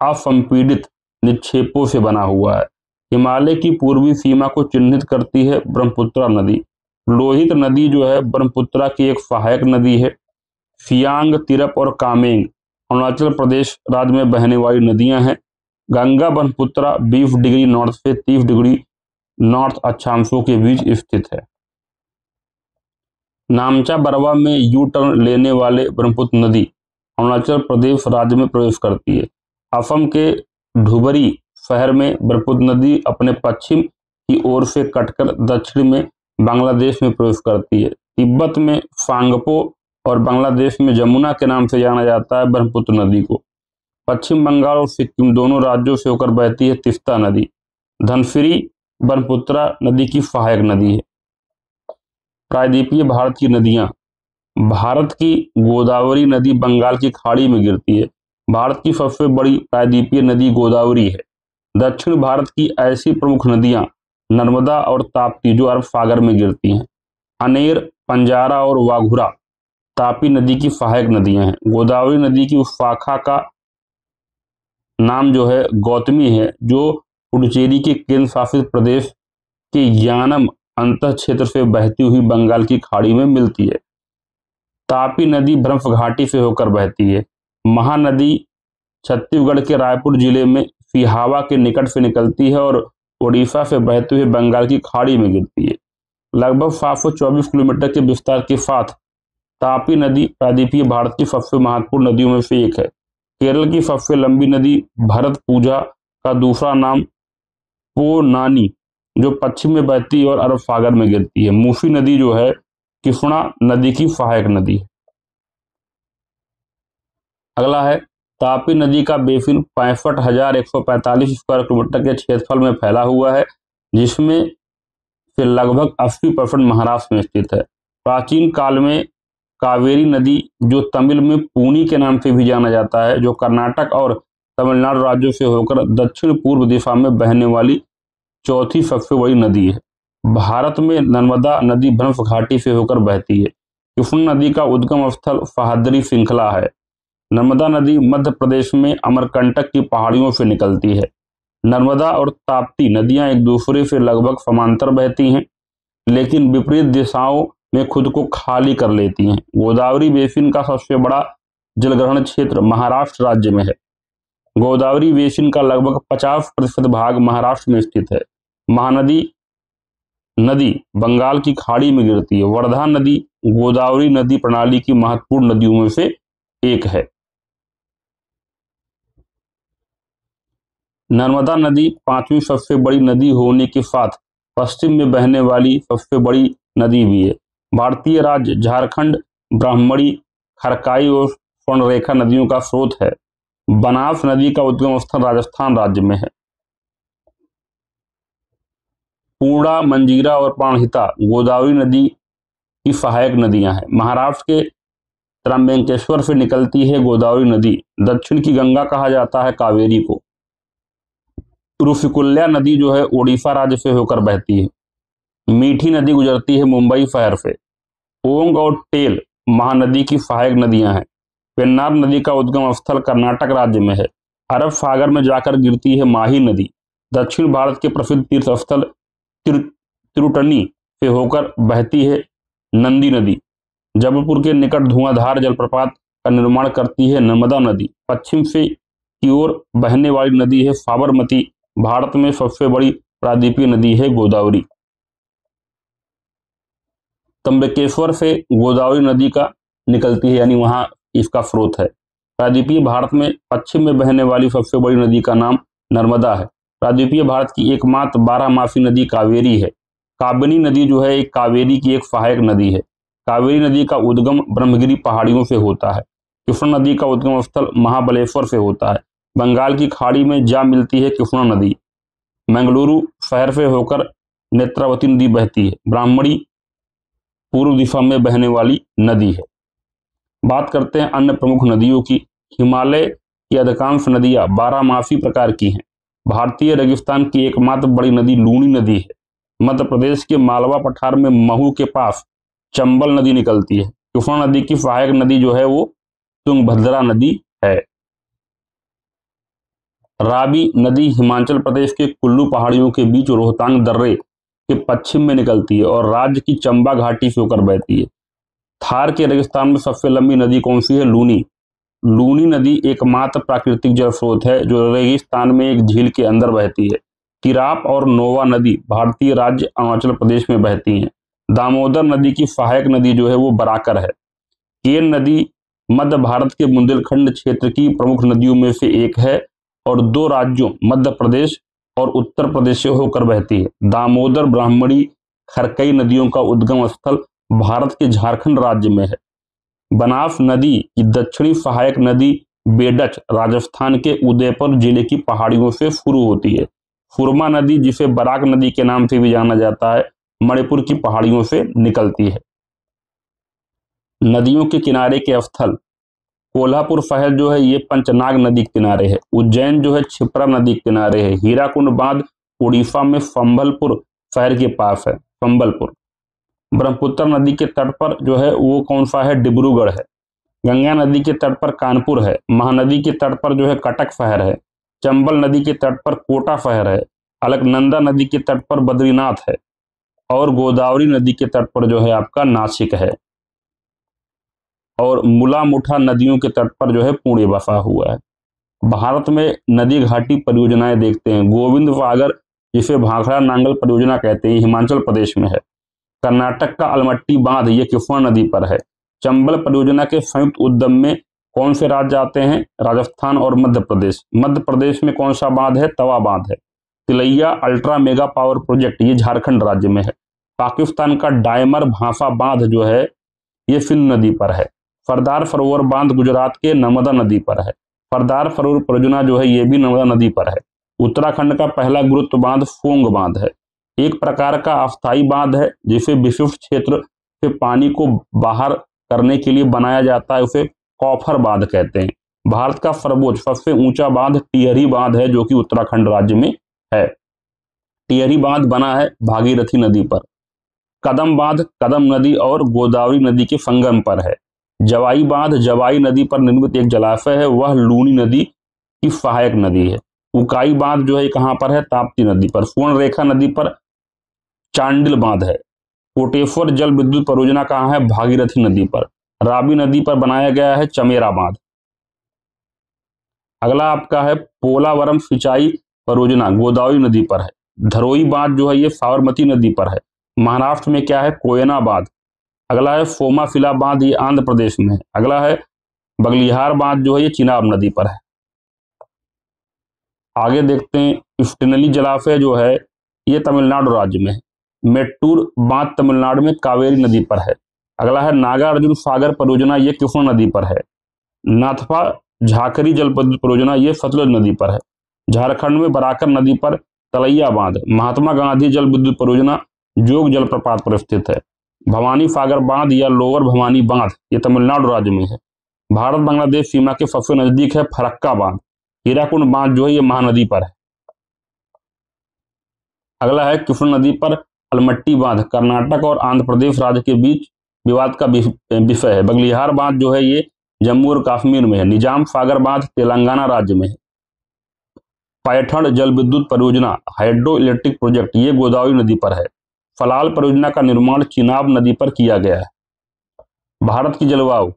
असंपीड़ित निक्षेपों से बना हुआ है। हिमालय की पूर्वी सीमा को चिन्हित करती है ब्रह्मपुत्रा नदी। लोहित नदी जो है ब्रह्मपुत्रा की एक सहायक नदी है। सियांग, तिरप और कामेंग अरुणाचल प्रदेश राज्य में बहने वाली नदियां हैं। गंगा ब्रह्मपुत्रा 20 डिग्री नॉर्थ से 30 डिग्री नॉर्थ अक्षांशों के बीच स्थित है। नामचा बरवा में यू टर्न लेने वाले ब्रह्मपुत्र नदी अरुणाचल प्रदेश राज्य में प्रवेश करती है। असम के धुबरी शहर में ब्रह्मपुत्र नदी अपने पश्चिम की ओर से कटकर दक्षिण में बांग्लादेश में प्रवेश करती है। तिब्बत में सांगपो और बांग्लादेश में जमुना के नाम से जाना जाता है ब्रह्मपुत्र नदी को। पश्चिम बंगाल और सिक्किम दोनों राज्यों से होकर बहती है तीस्ता नदी। धनसिरी ब्रह्मपुत्रा नदी की सहायक नदी है। प्रायद्वीपीय भारत की नदियां, भारत की गोदावरी नदी बंगाल की खाड़ी में गिरती है। भारत की सबसे बड़ी प्रायद्वीपीय नदी गोदावरी है। दक्षिण भारत की ऐसी प्रमुख नदियां नर्मदा और ताप्ती जो अरब सागर में गिरती हैं। अनेर, पंजारा और वाघुरा तापी नदी की सहायक नदियां हैं। गोदावरी नदी की उस शाखा का नाम जो है गौतमी है, जो पुडुचेरी के केंद्र शासित प्रदेश के यानम अंतः क्षेत्र से बहती हुई बंगाल की खाड़ी में मिलती है। तापी नदी ब्रह्म घाटी से होकर बहती है। महानदी छत्तीसगढ़ के रायपुर जिले में सिहावा के निकट से निकलती है और ओडिशा से बहते हुए बंगाल की खाड़ी में गिरती है। लगभग 724 किलोमीटर के विस्तार के साथ तापी नदी प्रायद्वीपीय भारत की सबसे महत्वपूर्ण नदियों में से एक है। केरल की सबसे लंबी नदी भरतपुजा का दूसरा नाम पोनानी जो पश्चिम में बहती है और अरब सागर में गिरती है। मूसी नदी जो है कृष्णा नदी की सहायक नदी है। अगला है तापी नदी का बेसिन 65,145 स्क्वायर किलोमीटर के क्षेत्रफल में फैला हुआ है, जिसमें से लगभग 80% महाराष्ट्र में स्थित है। प्राचीन काल में कावेरी नदी जो तमिल में पूनी के नाम से भी जाना जाता है, जो कर्नाटक और तमिलनाडु राज्यों से होकर दक्षिण पूर्व दिशा में बहने वाली चौथी सबसे बड़ी नदी है। भारत में नर्मदा नदी ब्रह्म घाटी से होकर बहती है। कृष्णा नदी का उद्गम स्थल सह्याद्री श्रृंखला है। नर्मदा नदी मध्य प्रदेश में अमरकंटक की पहाड़ियों से निकलती है। नर्मदा और ताप्ती नदियां एक दूसरे से लगभग समांतर बहती हैं, लेकिन विपरीत दिशाओं में खुद को खाली कर लेती हैं। गोदावरी बेसिन का सबसे बड़ा जलग्रहण क्षेत्र महाराष्ट्र राज्य में है। गोदावरी बेसिन का लगभग 50% भाग महाराष्ट्र में स्थित है। महानदी नदी बंगाल की खाड़ी में गिरती है। वर्धा नदी गोदावरी नदी प्रणाली की महत्वपूर्ण नदियों में से एक है। नर्मदा नदी पांचवी सबसे बड़ी नदी होने के साथ पश्चिम में बहने वाली सबसे बड़ी नदी भी है। भारतीय राज्य झारखंड ब्राह्मणी, खरकाई और स्वर्णरेखा नदियों का स्रोत है। बनास नदी का उद्गम स्थल राजस्थान राज्य में है। पूर्णा, मंजीरा और प्राणहिता गोदावरी नदी की सहायक नदियां हैं। महाराष्ट्र के त्र्यंबकेश्वर से निकलती है गोदावरी नदी। दक्षिण की गंगा कहा जाता है कावेरी को। रुफिकुल्या नदी जो है ओडिशा राज्य से होकर बहती है। मीठी नदी गुजरती है मुंबई शहर से। ओंग और टेल महानदी की सहायक नदियां हैं। पेन्नार नदी का उद्गम स्थल कर्नाटक राज्य में है। अरब सागर में जाकर गिरती है माही नदी। दक्षिण भारत के प्रसिद्ध तीर्थ स्थल तिरुटनी से होकर बहती है नंदी नदी। जबलपुर के निकट धुआंधार जलप्रपात का निर्माण करती है नर्मदा नदी। पश्चिम से की ओर बहने वाली नदी है साबरमती। भारत में सबसे बड़ी प्रायद्वीपीय नदी है गोदावरी। त्र्यंबकेश्वर से गोदावरी नदी का निकलती है, यानी वहां इसका स्रोत है। प्रायद्वीपीय भारत में पश्चिम में बहने वाली सबसे बड़ी नदी का नाम नर्मदा है। प्रायद्वीपीय भारत की एकमात्र 12मासी नदी कावेरी है। काबिनी नदी जो है एक कावेरी की एक सहायक नदी है। कावेरी नदी का उद्गम ब्रह्मगिरी पहाड़ियों से होता है। कृष्णा नदी का उद्गम स्थल महाबलेश्वर से होता है। बंगाल की खाड़ी में जा मिलती है कृष्णा नदी। मंगलुरु शहर से होकर नेत्रावती नदी बहती है। ब्राह्मणी पूर्व दिशा में बहने वाली नदी है। बात करते हैं अन्य प्रमुख नदियों की। हिमालय की अधिकांश नदियां 12मासी प्रकार की हैं। भारतीय रेगिस्तान की एकमात्र बड़ी नदी लूनी नदी है। मध्य प्रदेश के मालवा पठार में महू के पास चंबल नदी निकलती है। कृष्णा नदी की सहायक नदी जो है वो तुंगभद्रा नदी है। रावी नदी हिमाचल प्रदेश के कुल्लू पहाड़ियों के बीच रोहतांग दर्रे के पश्चिम में निकलती है और राज्य की चंबा घाटी से होकर बहती है। थार के रेगिस्तान में सबसे लंबी नदी कौन सी है? लूनी। लूनी नदी एकमात्र प्राकृतिक जल स्रोत है जो रेगिस्तान में एक झील के अंदर बहती है। तिराप और नोवा नदी भारतीय राज्य अरुणाचल प्रदेश में बहती हैं। दामोदर नदी की सहायक नदी जो है वो बराकर है। केन नदी मध्य भारत के बुंदेलखंड क्षेत्र की प्रमुख नदियों में से एक है और दो राज्यों मध्य प्रदेश और उत्तर प्रदेश से होकर बहती है। दामोदर ब्राह्मणी खरकई नदियों का उद्गम स्थल भारत के झारखंड राज्य में है। बनास नदी की दक्षिणी सहायक नदी बेडच राजस्थान के उदयपुर जिले की पहाड़ियों से शुरू होती है। सुरमा नदी, जिसे बराक नदी के नाम से भी जाना जाता है, मणिपुर की पहाड़ियों से निकलती है। नदियों के किनारे के स्थल, कोल्हापुर शहर जो है ये पंचनाग नदी के किनारे है। उज्जैन जो है क्षिप्रा नदी के किनारे है। हीराकुंड बांध उड़ीसा में संबलपुर शहर के पास है, संबलपुर। ब्रह्मपुत्र नदी के तट पर जो है वो कौन सा है, डिब्रूगढ़ है। गंगा नदी के तट पर कानपुर है। महानदी के तट पर जो है कटक शहर है। चंबल नदी के तट पर कोटा शहर है। अलकनंदा नदी के तट पर बद्रीनाथ है। और गोदावरी नदी के तट पर जो है आपका नासिक है। और मुला मुठा नदियों के तट पर जो है पुणे बसा हुआ है। भारत में नदी घाटी परियोजनाएं देखते हैं। गोविंद सागर, जिसे भाखड़ा नांगल परियोजना कहते हैं, हिमाचल प्रदेश में है। कर्नाटक का अलमट्टी बांध ये कृष्णा नदी पर है। चंबल परियोजना के संयुक्त उद्यम में कौन से राज्य आते हैं, राजस्थान और मध्य प्रदेश। मध्य प्रदेश में कौन सा बांध है, तवा बांध है। Tilaiya ultra mega power project ये झारखंड राज्य में है। पाकिस्तान का डायमर भांसा बांध जो है ये सिंध नदी पर है। सरदार सरोवर बांध गुजरात के नर्मदा नदी पर है। सरदार सरोवर परियोजना जो है ये भी नर्मदा नदी पर है। उत्तराखंड का पहला गुरुत्व बांध फोंग बांध है। एक प्रकार का अस्थायी बांध है जिसे विशिष्ट क्षेत्र से पानी को बाहर करने के लिए बनाया जाता है, उसे कॉफर बांध कहते हैं। भारत का सर्वोच्च सबसे ऊंचा बांध टिहरी बांध है जो कि उत्तराखंड राज्य में है। टिहरी बांध बना है भागीरथी नदी पर। कदम बांध कदम नदी और गोदावरी नदी के संगम पर है। जवाई बांध जवाई नदी पर निर्मित एक जलाशय है, वह लूनी नदी की सहायक नदी है। उकाई बांध जो है कहां पर है, ताप्ती नदी पर। स्वर्ण रेखा नदी पर चांडिल बांध है। कोटेश्वर जल विद्युत परियोजना कहां है, भागीरथी नदी पर। रावी नदी पर बनाया गया है चमेरा बांध। अगला आपका है पोलावरम सिंचाई परियोजना, गोदावरी नदी पर है। धरोई बांध जो है ये साबरमती नदी पर है। महाराष्ट्र में क्या है, कोयना बांध। अगला है सोमाशिला बांध, ये आंध्र प्रदेश में है। अगला है बगलिहार बांध जो है ये चिनाब नदी पर है। आगे देखते हैं स्टिनली जलाशय जो है ये तमिलनाडु राज्य में है। मेट्टूर बांध तमिलनाडु में कावेरी नदी पर है। अगला है नागार्जुन सागर परियोजना, ये कृष्णा नदी पर है। नाथपा झाकरी जल विद्युत परियोजना ये सतलुज नदी पर है। झारखंड में बराकर नदी पर तलैया बांध। महात्मा गांधी जल विद्युत परियोजना जोग जलप्रपात पर स्थित है। भवानी सागर बांध या लोअर भवानी बांध ये तमिलनाडु राज्य में है। भारत बांग्लादेश सीमा के सबसे नजदीक है फरक्का बांध। हीराकुंड बांध जो है ये महानदी पर है। अगला है कृष्णा नदी पर अलमट्टी बांध, कर्नाटक और आंध्र प्रदेश राज्य के बीच विवाद का विषय है। बगलिहार बांध जो है ये जम्मू और कश्मीर में है। निजाम सागर बांध तेलंगाना राज्य में है। पैठण जल विद्युत परियोजना हाइड्रो इलेक्ट्रिक प्रोजेक्ट ये गोदावरी नदी पर है। फलाल परियोजना का निर्माण चिनाब नदी पर किया गया है। भारत की जलवायु,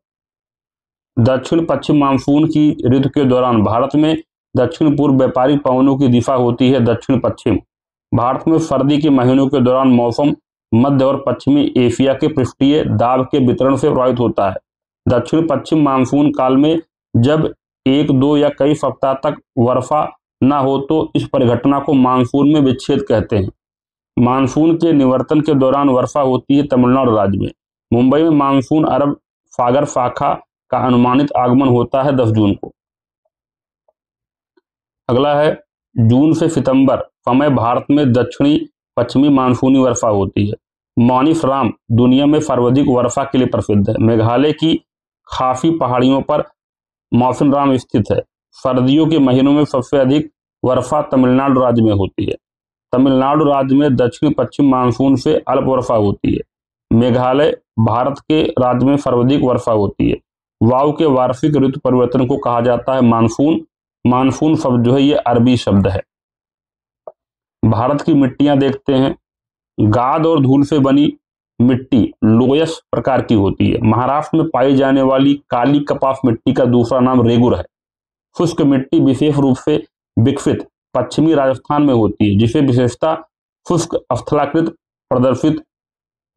दक्षिण पश्चिम मानसून की ऋतु के दौरान भारत में दक्षिण पूर्व व्यापारिक पवनों की दिशा होती है दक्षिण पश्चिम। भारत में सर्दी के महीनों के दौरान मौसम मध्य और पश्चिमी एशिया के पृष्ठीय दाब के वितरण से प्रभावित होता है। दक्षिण पश्चिम मानसून काल में जब एक, दो या कई सप्ताह तक वर्षा न हो तो इस परिघटना को मानसून में विच्छेद कहते हैं। मानसून के निवर्तन के दौरान वर्षा होती है तमिलनाडु राज्य में। मुंबई में मानसून अरब सागर शाखा का अनुमानित आगमन होता है 10 जून को। अगला है जून से सितंबर समय भारत में दक्षिणी पश्चिमी मानसूनी वर्षा होती है। मौनिसराम दुनिया में सर्वाधिक वर्षा के लिए प्रसिद्ध है। मेघालय की खासी पहाड़ियों पर मौसिनराम स्थित है। सर्दियों के महीनों में सबसे अधिक वर्षा तमिलनाडु राज्य में होती है। तमिलनाडु राज्य में दक्षिण पश्चिम मानसून से अल्प वर्षा होती है। मेघालय भारत के राज्य में सर्वाधिक वर्षा होती है। वायु के वार्षिक ऋतु परिवर्तन को कहा जाता है मानसून। मानसून शब्द जो है ये अरबी शब्द है। भारत की मिट्टियां देखते हैं। गाद और धूल से बनी मिट्टी लोयस प्रकार की होती है। महाराष्ट्र में पाई जाने वाली काली कपास मिट्टी का दूसरा नाम रेगुर है। शुष्क मिट्टी विशेष रूप से विकसित पश्चिमी राजस्थान में होती है, जिसे विशेषता शुष्क स्थलाकृत प्रदर्शित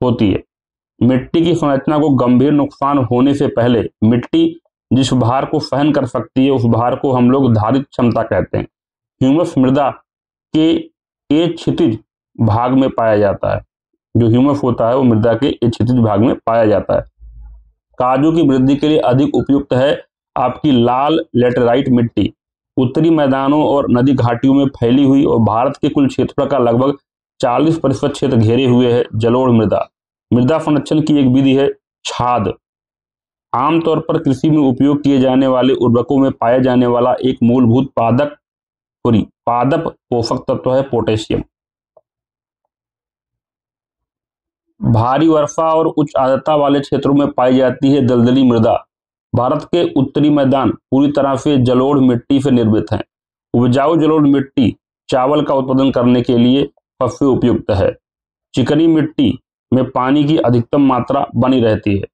होती है। मिट्टी की संरचना को गंभीर नुकसान होने से पहले मिट्टी जिस भार को सहन कर सकती है उस भार को हम लोग धारित क्षमता कहते हैं। ह्यूमस मृदा के एक क्षितिज भाग में पाया जाता है। जो ह्यूमस होता है वो मृदा के एक क्षितिज भाग में पाया जाता है। काजू की वृद्धि के लिए अधिक उपयुक्त है आपकी लाल लेटेराइट मिट्टी। उत्तरी मैदानों और नदी घाटियों में फैली हुई और भारत के कुल क्षेत्रफल का लगभग 40% क्षेत्र घेरे हुए है जलोढ़ मृदा। मृदा संरक्षण की एक विधि है छाद। आमतौर पर कृषि में उपयोग किए जाने वाले उर्वरकों में पाया जाने वाला एक मूलभूत पादप पोषक तत्व है पोटेशियम। भारी वर्षा और उच्च आर्द्रता वाले क्षेत्रों में पाई जाती है दलदली मृदा। भारत के उत्तरी मैदान पूरी तरह से जलोढ़ मिट्टी से निर्मित हैं। उपजाऊ जलोढ़ मिट्टी चावल का उत्पादन करने के लिए सबसे उपयुक्त है। चिकनी मिट्टी में पानी की अधिकतम मात्रा बनी रहती है।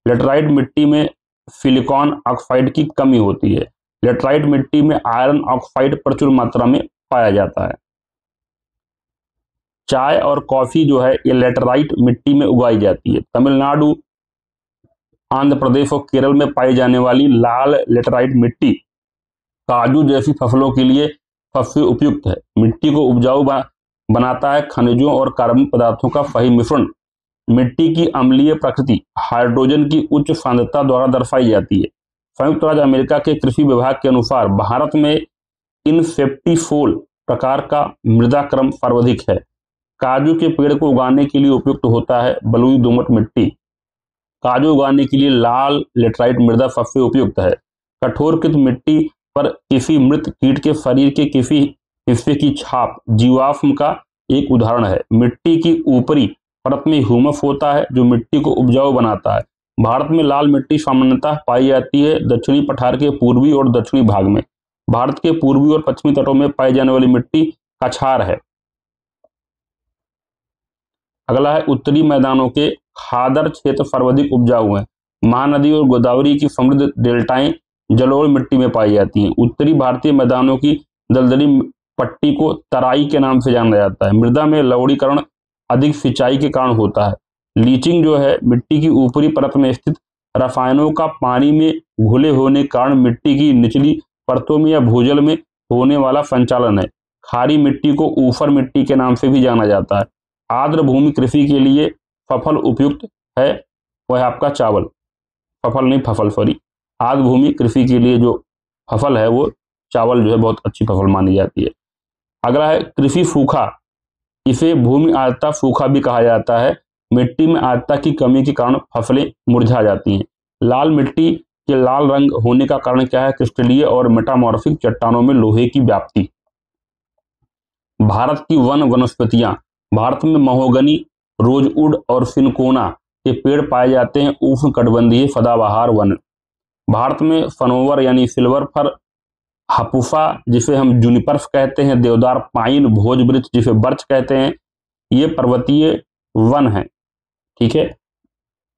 लेटराइट मिट्टी में सिलिकॉन ऑक्साइड की कमी होती है। लेटराइट मिट्टी में आयरन ऑक्साइड प्रचुर मात्रा में पाया जाता है। चाय और कॉफी जो है ये लेटराइट मिट्टी में उगाई जाती है। तमिलनाडु, आंध्र प्रदेश और केरल में पाई जाने वाली लाल लेटराइट मिट्टी काजू जैसी फसलों के लिए सबसे उपयुक्त है। मिट्टी को उपजाऊ बनाता है खनिजों और कार्बनिक पदार्थों का सही मिश्रण। मिट्टी की अम्लीय प्रकृति हाइड्रोजन की उच्च सांद्रता द्वारा दर्शाई जाती है। संयुक्त राज्य अमेरिका के कृषि विभाग के अनुसार भारत में इनसेप्टिफोल प्रकार का मृदा क्रम सर्वाधिक है। काजू के पेड़ को उगाने के लिए उपयुक्त होता है बलुई दोमट मिट्टी। काजू उगाने के लिए लाल लेटराइट मृदा सबसे उपयुक्त है। कठोरकृत मिट्टी पर किसी मृत कीट के शरीर के किसी हिस्से की छाप जीवाश्म का एक उदाहरण है। मिट्टी की ऊपरी परत में ह्यूमस होता है जो मिट्टी को उपजाऊ बनाता है। भारत में लाल मिट्टी सामान्यतः पाई जाती है दक्षिणी पठार के पूर्वी और दक्षिणी भाग में। भारत के पूर्वी और पश्चिमी तटों में पाई जाने वाली मिट्टी कछार है। अगला है उत्तरी मैदानों के खादर क्षेत्र सर्वाधिक उपजाऊ हैं। महानदी और गोदावरी की समृद्ध डेल्टाएं जलोढ़ मिट्टी में पाई जाती हैं। उत्तरी भारतीय मैदानों की दलदली पट्टी को तराई के नाम से जाना जाता है। मृदा में लवणीकरण अधिक सिंचाई के कारण होता है। लीचिंग जो है मिट्टी की ऊपरी परत में स्थित रसायनों का पानी में घुले होने के कारण मिट्टी की निचली परतों में या भूजल में होने वाला संचालन है। खारी मिट्टी को ऊफर मिट्टी के नाम से भी जाना जाता है। आर्द्र भूमि कृषि के लिए फसल उपयुक्त है वह आपका चावल, फसल नहीं फसल सॉरी, आर्द्र भूमि कृषि के लिए जो फसल है वो चावल जो है बहुत अच्छी फसल मानी जाती है। अगला है कृषि सूखा। इसे भूमि आर्द्रता सूखा भी कहा जाता है। मिट्टी में आर्द्रता की कमी के कारण फसलें मुरझा जाती हैं। लाल मिट्टी के लाल रंग होने का कारण क्या है? क्रिस्टलीय और मेटामॉर्फिक चट्टानों में लोहे की व्याप्ति। भारत की वन वनस्पतियां। भारत में महोगनी, रोजवुड और सिनकोना के पेड़ पाए जाते हैं। उष्णकटिबंधीय सदाबहार वन। भारत में सनोवर यानी सिल्वर फर, हापुसा जिसे हम जूनिपर्स कहते हैं, देवदार, पाइन, भोज वृक्ष जिसे बर्च कहते हैं, ये पर्वतीय वन है। ठीक है।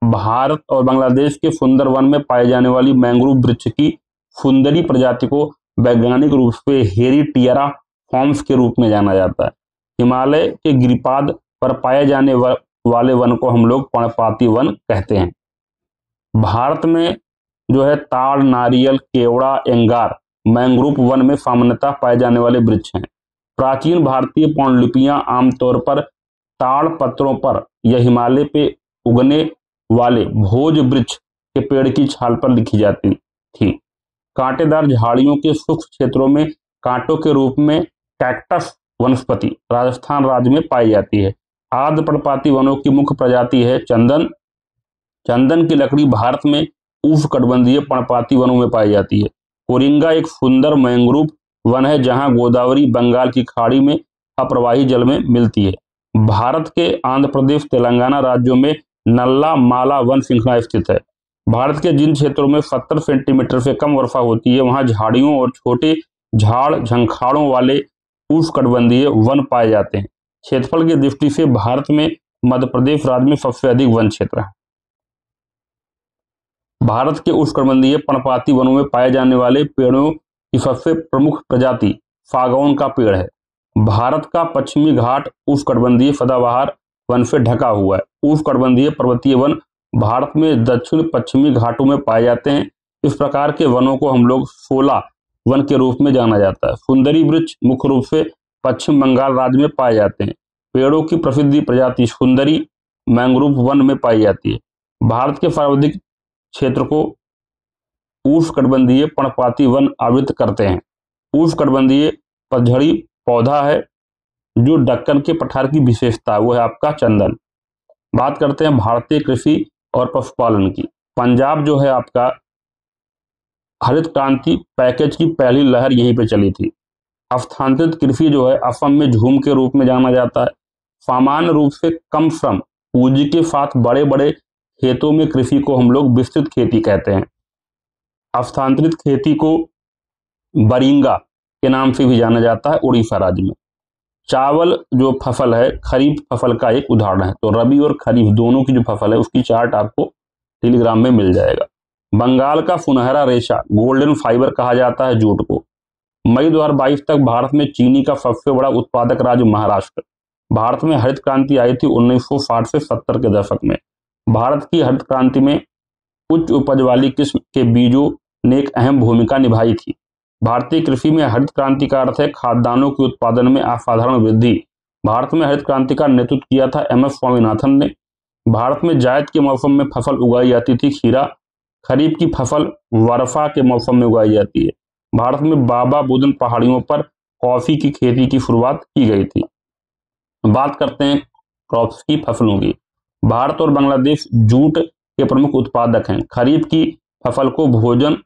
भारत और बांग्लादेश के सुंदर वन में पाए जाने वाली मैंग्रोव वृक्ष की सुंदरी प्रजाति को वैज्ञानिक रूप से हेरिटियरा फॉर्म्स के रूप में जाना जाता है। हिमालय के गिरिपाद पर पाए जाने वाले वन को हम लोग पर्णपाती वन कहते हैं। भारत में जो है ताड़, नारियल, केवड़ा, एंगार मैंग्रोव वन में सामान्यतः पाए जाने वाले वृक्ष हैं। प्राचीन भारतीय पांडुलिपियां आमतौर पर ताड़ पत्रों पर या हिमालय पे उगने वाले भोज वृक्ष के पेड़ की छाल पर लिखी जाती थी। कांटेदार झाड़ियों के शुष्क क्षेत्रों में कांटों के रूप में कैक्टस वनस्पति राजस्थान राज्य में पाई जाती है। आर्द्र पर्णपाती वनों की मुख्य प्रजाति है चंदन। चंदन की लकड़ी भारत में उष्णकटिबंधीय पर्णपाती वनों में पाई जाती है। कोरिंगा एक सुंदर मैंग्रोव वन है जहां गोदावरी बंगाल की खाड़ी में अप्रवाही जल में मिलती है। भारत के आंध्र प्रदेश, तेलंगाना राज्यों में नल्ला माला वन श्रृंखला स्थित है। भारत के जिन क्षेत्रों में 70 सेंटीमीटर से कम वर्षा होती है वहां झाड़ियों और छोटे झाड़ झंखाड़ों वाले उष्णकटिबंधीय वन पाए जाते हैं। क्षेत्रफल की दृष्टि से भारत में मध्य प्रदेश राज्य में सबसे अधिक वन क्षेत्र है। भारत के उष्णकटिबंधीय पर्णपाती वनों में पाए जाने वाले पेड़ों की सबसे प्रमुख प्रजाति सागौन का पेड़ है। भारत का पश्चिमी घाट उष्णकटिबंधीय सदाबहार वन से ढका हुआ है। उष्णकटिबंधीय पर्वतीय वन भारत में दक्षिण पश्चिमी घाटों में पाए जाते हैं। इस प्रकार के वनों को हम लोग शोला वन के रूप में जाना जाता है। सुंदरी वृक्ष मुख्य रूप से पश्चिम बंगाल राज्य में पाए जाते हैं। पेड़ों की प्रसिद्ध प्रजाति सुंदरी मैंग्रोव वन में पाई जाती है। भारत के सर्वाधिक क्षेत्र को उष्णकटिबंधीय पर्णपाती वन आवृत करते हैं। उष्णकटिबंधीय पतझड़ी पौधा है। जो दक्कन के पठार की विशेषता है वो है आपका चंदन। बात करते हैं भारतीय कृषि और पशुपालन की। पंजाब जो है आपका हरित क्रांति पैकेज की पहली लहर यहीं पे चली थी। हस्तांतरित कृषि जो है असम में झूम के रूप में जाना जाता है। सामान्य रूप से कम श्रम पूंजी के साथ बड़े बड़े खेतों में कृषि को हम लोग विस्तृत खेती कहते हैं। हस्तांतरित खेती को बरिंगा के नाम से भी जाना जाता है उड़ीसा राज्य में। चावल जो फसल है खरीफ फसल का एक उदाहरण है। तो रबी और खरीफ दोनों की जो फसल है उसकी चार्ट आपको टेलीग्राम में मिल जाएगा। बंगाल का सुनहरा रेशा गोल्डन फाइबर कहा जाता है जूट को। मई 2022 तक भारत में चीनी का सबसे बड़ा उत्पादक राज्य महाराष्ट्र। भारत में हरित क्रांति आई थी 1960 से 70 के दशक में। भारत की हरित क्रांति में उच्च उपज वाली किस्म के बीजों ने एक अहम भूमिका निभाई थी। भारतीय कृषि में हरित क्रांति का अर्थ है खाद्यान्नों के उत्पादन में असाधारण वृद्धि। भारत में हरित क्रांति का नेतृत्व किया था एम.एस. स्वामीनाथन ने। भारत में जायद के मौसम में फसल उगाई जाती थी खीरा। खरीफ की फसल वर्षा के मौसम में उगाई जाती है। भारत में बाबा बुदन पहाड़ियों पर कॉफी की खेती की शुरुआत की गई थी। बात करते हैं क्रॉप्स की फसलों की। भारत और बांग्लादेश जूट के प्रमुख उत्पादक हैं। खरीफ की फसल को भोजन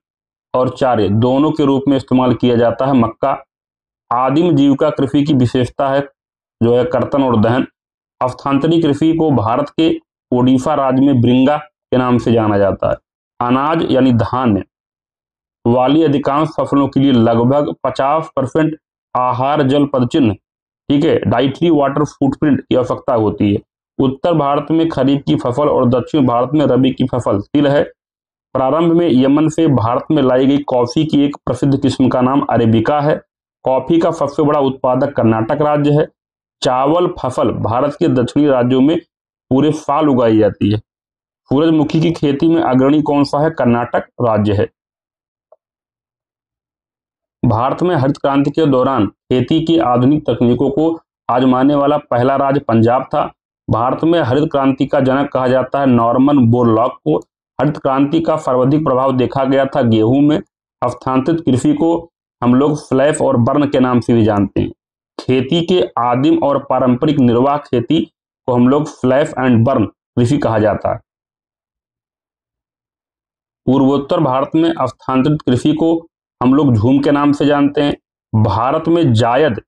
और चारे दोनों के रूप में इस्तेमाल किया जाता है। मक्का आदिम जीविका कृषि की विशेषता है जो है कर्तन और दहन। हस्तांतरित कृषि को भारत के ओडिशा राज्य में ब्रिंगा के नाम से जाना जाता है। अनाज यानी धान्य वाली अधिकांश फसलों के लिए लगभग 50% आहार जल पदचिह्न, ठीक है, डाइटरी वाटर फुटप्रिंट की आवश्यकता होती है। उत्तर भारत में खरीफ की फसल और दक्षिण भारत में रबी की फसल तिल है। प्रारंभ में यमन से भारत में लाई गई कॉफी की एक प्रसिद्ध किस्म का नाम अरेबिका है। कॉफी का सबसे बड़ा उत्पादक कर्नाटक राज्य है। चावल फसल भारत के दक्षिणी राज्यों में पूरे साल उगाई जाती है। सूरजमुखी की खेती में अग्रणी कौन सा है? कर्नाटक राज्य है। भारत में हरित क्रांति के दौरान खेती की आधुनिक तकनीकों को आजमाने वाला पहला राज्य पंजाब था। भारत में हरित क्रांति का जनक कहा जाता है नॉर्मन बोरलॉग को। हरित क्रांति का सर्वाधिक प्रभाव देखा गया था गेहूं में। हस्तांतरित कृषि को हम लोग स्लैश और बर्न के नाम से भी जानते हैं। खेती के आदिम और पारंपरिक निर्वाह खेती को हम लोग स्लैश एंड बर्न कृषि कहा जाता है। पूर्वोत्तर भारत में हस्तांतरित कृषि को हम लोग झूम के नाम से जानते हैं। भारत में जायद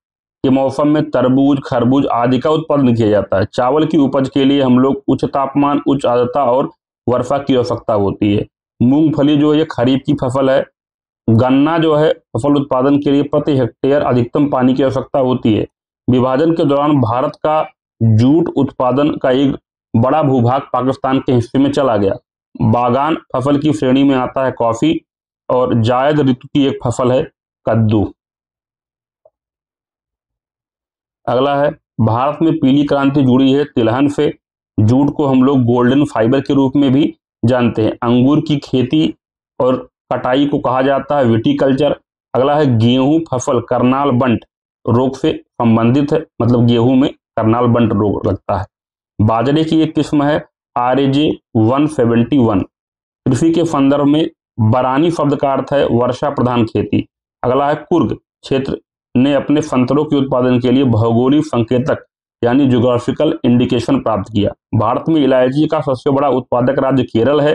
के मौसम में तरबूज खरबूज आदि का उत्पादन किया जाता है। चावल की उपज के लिए हम लोग उच्च तापमान उच्च आर्द्रता और वर्षा की आवश्यकता होती है। मूंगफली जो ये खरीफ की फसल है। गन्ना जो है फसल उत्पादन के लिए प्रति हेक्टेयर अधिकतम पानी की आवश्यकता होती है। विभाजन के दौरान भारत का जूट उत्पादन का एक बड़ा भूभाग पाकिस्तान के हिस्से में चला गया। बागान फसल की श्रेणी में आता है कॉफी और जायद ऋतु की एक फसल है कद्दू। अगला है भारत में पीली क्रांति जुड़ी है तिलहन से। जूट को हम लोग गोल्डन फाइबर के रूप में भी जानते हैं। अंगूर की खेती और कटाई को कहा जाता है विटीकल्चर। अगला है गेहूं फसल करनाल बंट रोग से संबंधित है, मतलब गेहूं में करनाल बंट रोग लगता है। बाजरे की एक किस्म है RJ 171। कृषि के संदर्भ में बरानी शब्द का अर्थ है वर्षा प्रधान खेती। अगला है कुर्ग क्षेत्र ने अपने संतरों के उत्पादन के लिए भौगोलिक संकेतक यानी ज्योग्राफिकल इंडिकेशन प्राप्त किया। भारत में इलायची का सबसे बड़ा उत्पादक राज्य केरल है।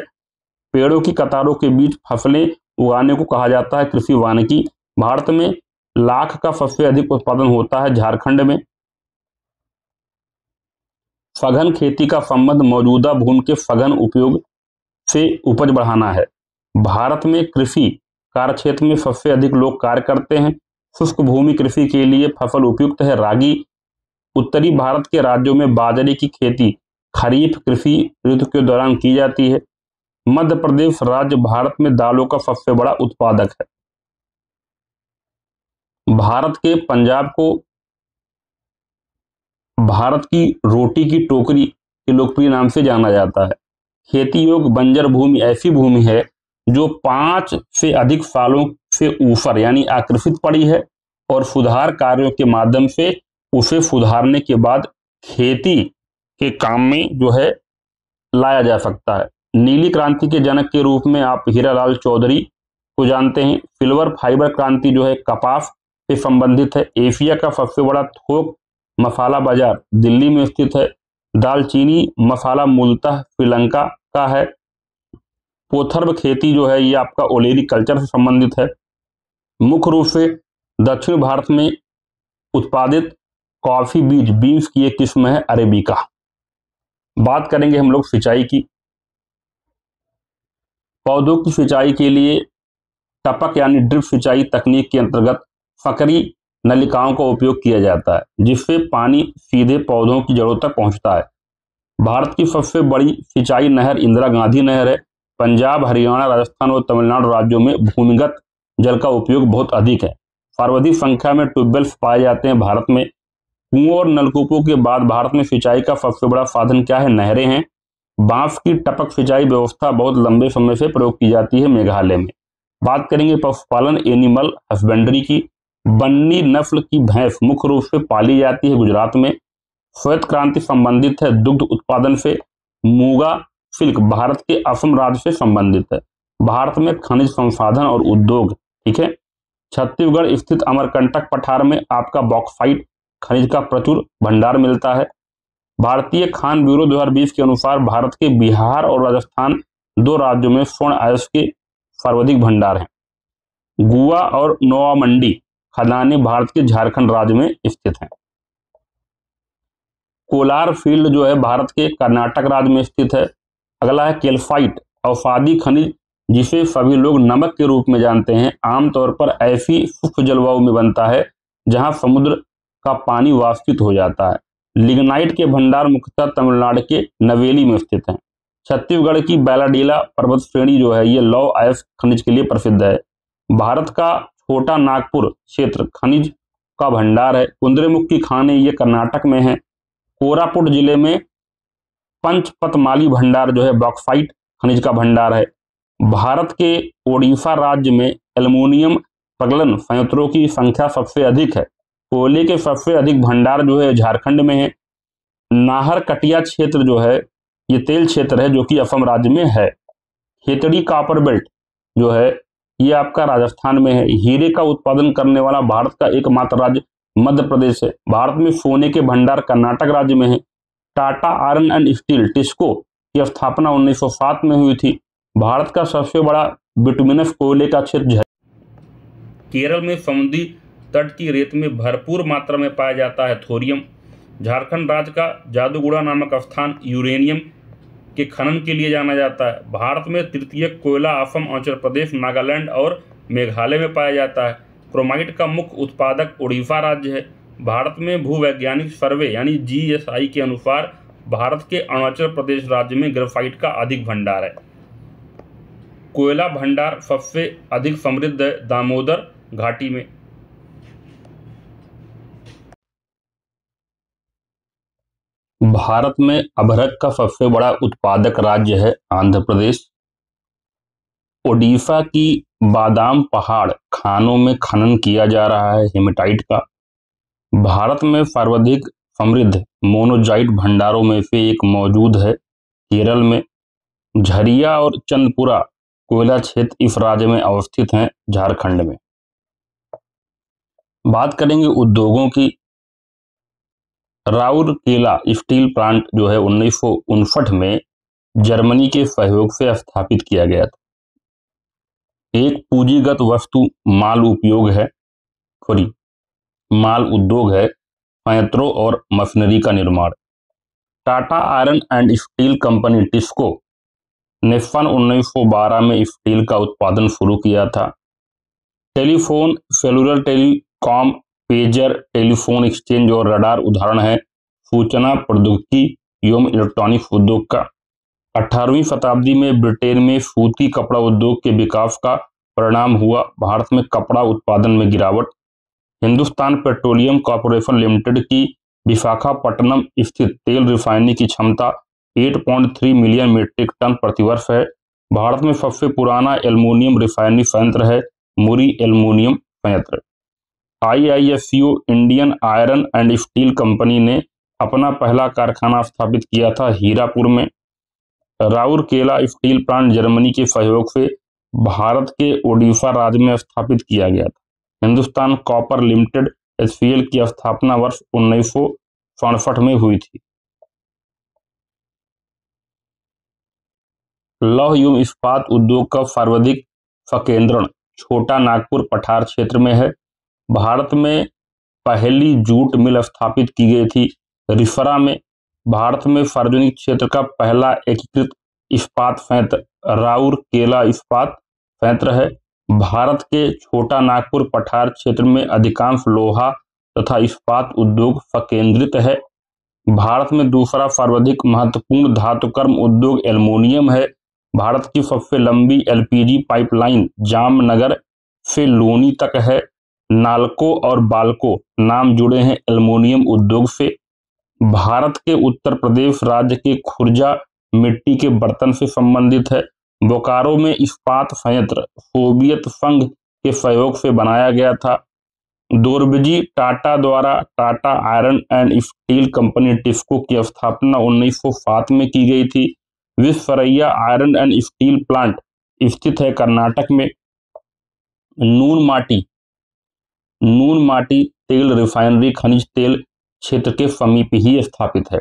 पेड़ों की कतारों के बीच फसलें उगाने को कहा जाता है कृषि वानिकी। भारत में लाख का सबसे अधिक उत्पादन होता है झारखंड में। सघन खेती का संबंध मौजूदा भूमि के सघन उपयोग से उपज बढ़ाना है। भारत में कृषि कार्य क्षेत्र में सबसे अधिक लोग कार्य करते हैं। शुष्क भूमि कृषि के लिए फसल उपयुक्त है रागी। उत्तरी भारत के राज्यों में बाजरे की खेती खरीफ कृषि ऋतु के दौरान की जाती है। मध्य प्रदेश राज्य भारत में दालों का सबसे बड़ा उत्पादक है। भारत के पंजाब को भारत की रोटी की टोकरी के लोकप्रिय नाम से जाना जाता है। खेती योग्य बंजर भूमि ऐसी भूमि है जो 5 से अधिक सालों से ऊपर यानी आकृषित पड़ी है और सुधार कार्यों के माध्यम से उसे सुधारने के बाद खेती के काम में जो है लाया जा सकता है। नीली क्रांति के जनक के रूप में आप हीरालाल चौधरी को जानते हैं। सिल्वर फाइबर क्रांति जो है कपास से संबंधित है। एशिया का सबसे बड़ा थोक मसाला बाजार दिल्ली में स्थित है। दालचीनी मसाला मूलतः श्रीलंका का है। पोथर्ब खेती जो है ये आपका ओलेरी कल्चर से संबंधित है। मुख्य रूप से दक्षिण भारत में उत्पादित कॉफी बीज बीन्स की एक किस्म है अरेबिका। बात करेंगे हम लोग सिंचाई की। पौधों की सिंचाई के लिए टपक यानी ड्रिप सिंचाई तकनीक के अंतर्गत फकरी नलिकाओं का उपयोग किया जाता है, जिससे पानी सीधे पौधों की जड़ों तक पहुंचता है। भारत की सबसे बड़ी सिंचाई नहर इंदिरा गांधी नहर है। पंजाब, हरियाणा, राजस्थान और तमिलनाडु राज्यों में भूमिगत जल का उपयोग बहुत अधिक है। सर्वाधिक संख्या में ट्यूबवेल्स पाए जाते हैं भारत में। कुओं और नलकूपों के बाद भारत में सिंचाई का सबसे बड़ा साधन क्या है? नहरें हैं। बांस की टपक सिंचाई व्यवस्था बहुत लंबे समय से प्रयोग की जाती है मेघालय में। बात करेंगे पशुपालन एनिमल हस्बेंड्री की। बन्नी नस्ल की भैंस मुख्य रूप से पाली जाती है गुजरात में। श्वेत क्रांति संबंधित है दुग्ध उत्पादन से। मूंगा सिल्क भारत के असम राज्य से संबंधित है। भारत में खनिज संसाधन और उद्योग, ठीक है। छत्तीसगढ़ स्थित अमरकंटक पठार में आपका बॉक्साइट खनिज का प्रचुर भंडार मिलता है। भारतीय खान ब्यूरो 2020 के अनुसार भारत के बिहार और राजस्थान दो राज्यों में स्वर्ण अयस्क के सर्वाधिक भंडार हैं। गुआ और नोवामंडी खदानें भारत के झारखंड राज्य में स्थित हैं। कोलार फील्ड जो है भारत के कर्नाटक राज्य में स्थित है। अगला है कैल्साइट अवसादी खनिज, जिसे सभी लोग नमक के रूप में जानते हैं। आमतौर पर ऐसी शुष्क जलवायु में बनता है जहां समुद्र का पानी वाष्पित हो जाता है। लिग्नाइट के भंडार मुख्यतः तमिलनाडु के नवेली में स्थित हैं। छत्तीसगढ़ की बैलाडीला पर्वत श्रेणी जो है ये लौह अयस्क खनिज के लिए प्रसिद्ध है। भारत का छोटा नागपुर क्षेत्र खनिज का भंडार है। कुंद्रेमुख की खानें ये कर्नाटक में है। कोरापुट जिले में पंचपतमाली भंडार जो है बॉक्साइट खनिज का भंडार है। भारत के ओडिशा राज्य में एल्युमिनियम प्रगलन संयंत्रों की संख्या सबसे अधिक है। कोयले के सबसे अधिक भंडार जो है झारखंड में है। नाहर कटिया क्षेत्र जो है ये तेल क्षेत्र है जो कि असम राज्य में है। खेतड़ी कॉपर बेल्ट जो है ये आपका राजस्थान में है। हीरे का उत्पादन करने वाला भारत का एकमात्र राज्य मध्य प्रदेश है। भारत में सोने के भंडार कर्नाटक राज्य में है। Tata iron and steel TISCO की स्थापना 1907 में हुई थी। भारत का सबसे बड़ा बिटुमिनस कोयले का क्षेत्र केरल में समुद्री तट की रेत में भरपूर मात्रा में पाया जाता है थोरियम। झारखंड राज्य का जादूगुड़ा नामक स्थान यूरेनियम के खनन के लिए जाना जाता है। भारत में तृतीय कोयला असम, अरुणाचल प्रदेश, नागालैंड और मेघालय में पाया जाता है। क्रोमाइट का मुख्य उत्पादक उड़ीसा राज्य है। भारत में भूवैज्ञानिक सर्वे यानी GSI के अनुसार भारत के अरुणाचल प्रदेश राज्य में ग्रेफाइट का अधिक भंडार है। कोयला भंडार सबसे अधिक समृद्ध है दामोदर घाटी में। भारत में अभ्रक का सबसे बड़ा उत्पादक राज्य है आंध्र प्रदेश। ओडिशा की बादाम पहाड़ खानों में खनन किया जा रहा है हेमेटाइट का। भारत में सर्वाधिक समृद्ध मोनोजाइट भंडारों में से एक मौजूद है केरल में। झरिया और चंदपुरा कोयला क्षेत्र इस राज्य में अवस्थित हैं झारखंड में। बात करेंगे उद्योगों की। राउरकेला स्टील प्लांट जो है 1959 में जर्मनी के सहयोग से स्थापित किया गया था। एक पूंजीगत वस्तु माल उपयोग है, सॉरी माल उद्योग है, संयंत्रों और मशीनरी का निर्माण। Tata iron and steel company TISCO ने सन 1912 में स्टील का उत्पादन शुरू किया था। Telephone, cellular telecom, pager, telephone exchange और रडार उदाहरण है सूचना प्रौद्योगिकी एवं इलेक्ट्रॉनिक्स उद्योग का। 18वीं शताब्दी में ब्रिटेन में सूती कपड़ा उद्योग के विकास का परिणाम हुआ। भारत में कपड़ा उत्पादन में गिरावट। हिंदुस्तान पेट्रोलियम कॉर्पोरेशन लिमिटेड की विशाखापट्टनम स्थित तेल रिफाइनरी की क्षमता 8.3 मिलियन मीट्रिक टन प्रतिवर्ष है। भारत में सबसे पुराना एल्युमिनियम रिफाइनरी संयंत्र है मुरी एल्युमिनियम संयंत्र। IISCO Indian iron and steel company ने अपना पहला कारखाना स्थापित किया था हीरापुर में। राउरकेला स्टील प्लांट जर्मनी के सहयोग से भारत के ओडिशा राज्य में स्थापित किया गया था। हिंदुस्तान कॉपर लिमिटेड एचपीएल की स्थापना वर्ष 1967 में हुई थी। लौह एवं इस्पात उद्योग का सर्वाधिक संकेंद्रण छोटा नागपुर पठार क्षेत्र में है। भारत में पहली जूट मिल स्थापित की गई थी रिफरा में। भारत में सार्वजनिक क्षेत्र का पहला एकीकृत इस्पात संयंत्र राउरकेला इस्पात संयंत्र है। भारत के छोटा नागपुर पठार क्षेत्र में अधिकांश लोहा तथा इस्पात उद्योग संकेंद्रित है। भारत में दूसरा सर्वाधिक महत्वपूर्ण धातुकर्म उद्योग एल्युमिनियम है। भारत की सबसे लंबी एलपीजी पाइपलाइन जामनगर से लूनी तक है। नालको और बाल्को नाम जुड़े हैं एल्युमिनियम उद्योग से। भारत के उत्तर प्रदेश राज्य के खुर्जा मिट्टी के बर्तन से संबंधित है। बोकारो में इस्पात संयंत्र सोवियत संघ के सहयोग से बनाया गया था। दोरबजी टाटा द्वारा Tata iron and steel company TISCO की स्थापना 1907 में की गई थी। Visvesvaraya iron and steel plant स्थित है कर्नाटक में। नून माटी तेल रिफाइनरी खनिज तेल क्षेत्र के समीप ही स्थापित है।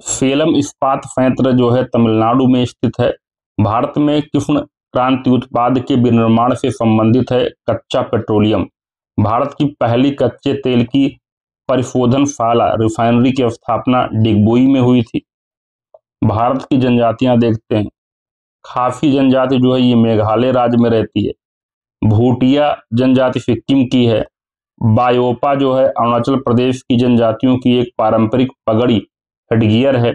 सेलम इस्पात संयंत्र जो है तमिलनाडु में स्थित है। भारत में कृष्ण क्रांति उत्पाद के विनिर्माण से संबंधित है कच्चा पेट्रोलियम। भारत की पहली कच्चे तेल की परिशोधनशाला रिफाइनरी की स्थापना डिगबोई में हुई थी। भारत की जनजातियां देखते हैं। खासी जनजाति जो है ये मेघालय राज्य में रहती है। भूटिया जनजाति सिक्किम की है। बायोपा जो है अरुणाचल प्रदेश की जनजातियों की एक पारंपरिक पगड़ी हेडगियर है।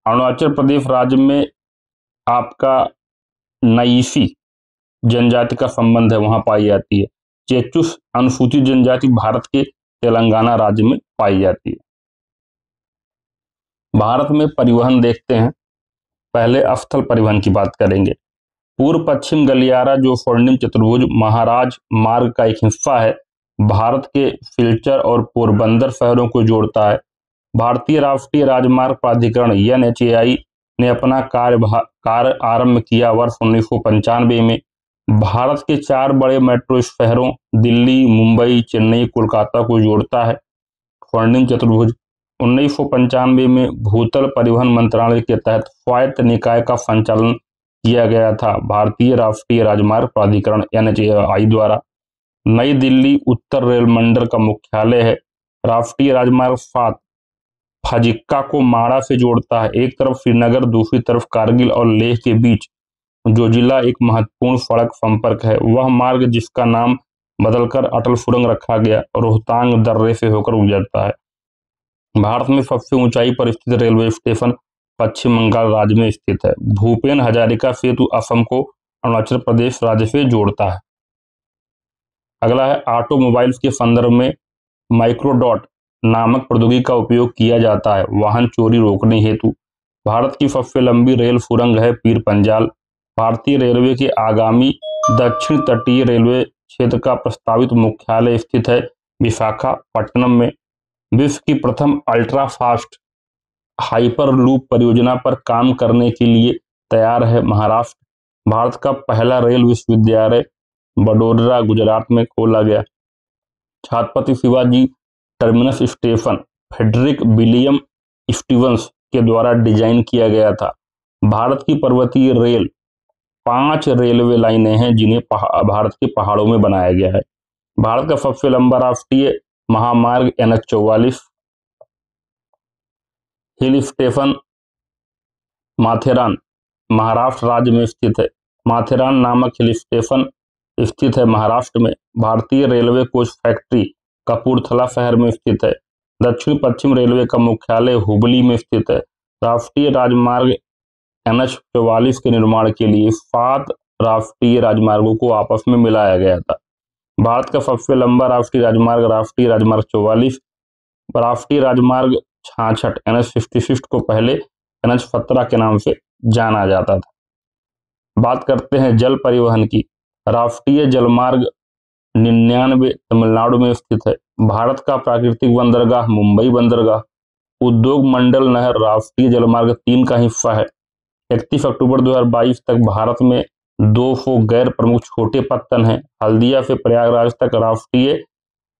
अरुणाचल प्रदेश राज्य में आपका नईसी जनजाति का संबंध है, वहां पाई जाती है। चेचुस अनुसूचित जनजाति भारत के तेलंगाना राज्य में पाई जाती है। भारत में परिवहन देखते हैं। पहले स्थल परिवहन की बात करेंगे। पूर्व पश्चिम गलियारा जो स्वर्णिम चतुर्भुज महाराज मार्ग का एक हिस्सा है, भारत के सिलचर और पोरबंदर शहरों को जोड़ता है। भारतीय राष्ट्रीय राजमार्ग प्राधिकरण एनएचएआई ने अपना कार्य आरंभ किया वर्ष 1995 में। भारत के 4 बड़े मेट्रो शहरों दिल्ली, मुंबई, चेन्नई, कोलकाता को जोड़ता है स्वर्णिम चतुर्भुज। 1995 में भूतल परिवहन मंत्रालय के तहत स्वायत्त निकाय का संचालन किया गया था भारतीय राष्ट्रीय राजमार्ग प्राधिकरण एनएचएआई द्वारा। नई दिल्ली उत्तर रेल मंडल का मुख्यालय है। राष्ट्रीय राजमार्ग 7 फाजिक्का को माड़ा से जोड़ता है। एक तरफ श्रीनगर, दूसरी तरफ कारगिल और लेह के बीच जोजिला एक महत्वपूर्ण सड़क संपर्क है। वह मार्ग जिसका नाम बदलकर अटल सुरंग रखा गया रोहतांग दर्रे से होकर गुजरता है। भारत में सबसे ऊंचाई पर स्थित रेलवे स्टेशन पश्चिम बंगाल राज्य में स्थित है। भूपेन हजारिका सेतु असम को अरुणाचल प्रदेश राज्य से जोड़ता है। अगला है ऑटोमोबाइल्स के संदर्भ में माइक्रोडॉट नामक प्रौद्योगिकी का उपयोग किया जाता है वाहन चोरी रोकने हेतु। भारत की सबसे लंबी रेल सुरंग है पीर पंजाल। भारतीय रेलवे के आगामी दक्षिण तटीय रेलवे क्षेत्र का प्रस्तावित मुख्यालय स्थित है विशाखापट्टनम में। विश्व की प्रथम अल्ट्रा फास्ट हाइपर लूप परियोजना पर काम करने के लिए तैयार है महाराष्ट्र। भारत का पहला रेल विश्वविद्यालय बडोदरा गुजरात में खोला गया। Chhatrapati Shivaji terminus station Frederick William Stevens के द्वारा डिजाइन किया गया था। भारत की पर्वतीय रेल 5 रेलवे लाइनें हैं जिन्हें भारत के पहाड़ों में बनाया गया है। भारत का सबसे लंबा राष्ट्रीय महामार्ग NH-44 hill station Matheran Maharashtra राज्य में स्थित है। माथेरान नामक हिल स्टेशन स्थित है महाराष्ट्र में। भारतीय रेलवे कोच फैक्ट्री कपूरथला शहर में स्थित है। दक्षिण पश्चिम रेलवे का मुख्यालय हुबली में स्थित है। राष्ट्रीय राजमार्ग NH-44 के निर्माण के लिए 7 राष्ट्रीय राजमार्गों को आपस में मिलाया गया था। भारत का सबसे लंबा राष्ट्रीय राजमार्ग 44, राष्ट्रीय राजमार्ग 66 NH-66 को पहले NH-17 के नाम से जाना जाता था। बात करते हैं जल परिवहन की। राष्ट्रीय जलमार्ग 99 तमिलनाडु में स्थित है। भारत का प्राकृतिक बंदरगाह मुंबई बंदरगाह। उद्योग मंडल नहर राष्ट्रीय जलमार्ग 3 का हिस्सा है। 31 अक्टूबर 2022 तक भारत में 200 गैर प्रमुख छोटे पत्तन हैं। हल्दिया से प्रयागराज तक राष्ट्रीय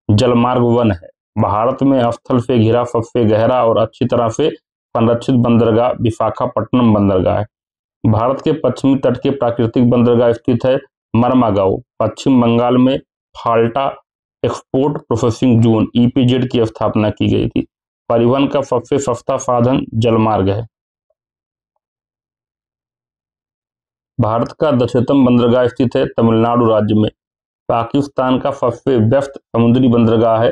जलमार्ग 1 है। भारत में स्थल से घिरा सबसे गहरा और अच्छी तरह से संरक्षित बंदरगाह विशाखापट्टनम बंदरगाह है। भारत के पश्चिमी तट के प्राकृतिक बंदरगाह स्थित है मर्मागांव। पश्चिम बंगाल में फाल्टा एक्सपोर्ट प्रोसेसिंग जोन ईपीजेड की स्थापना की गई थी। परिवहन का सबसे सस्ता साधन जलमार्ग है। भारत का दक्षिणतम बंदरगाह स्थित है तमिलनाडु राज्य में। पाकिस्तान का सबसे व्यस्त समुद्री बंदरगाह है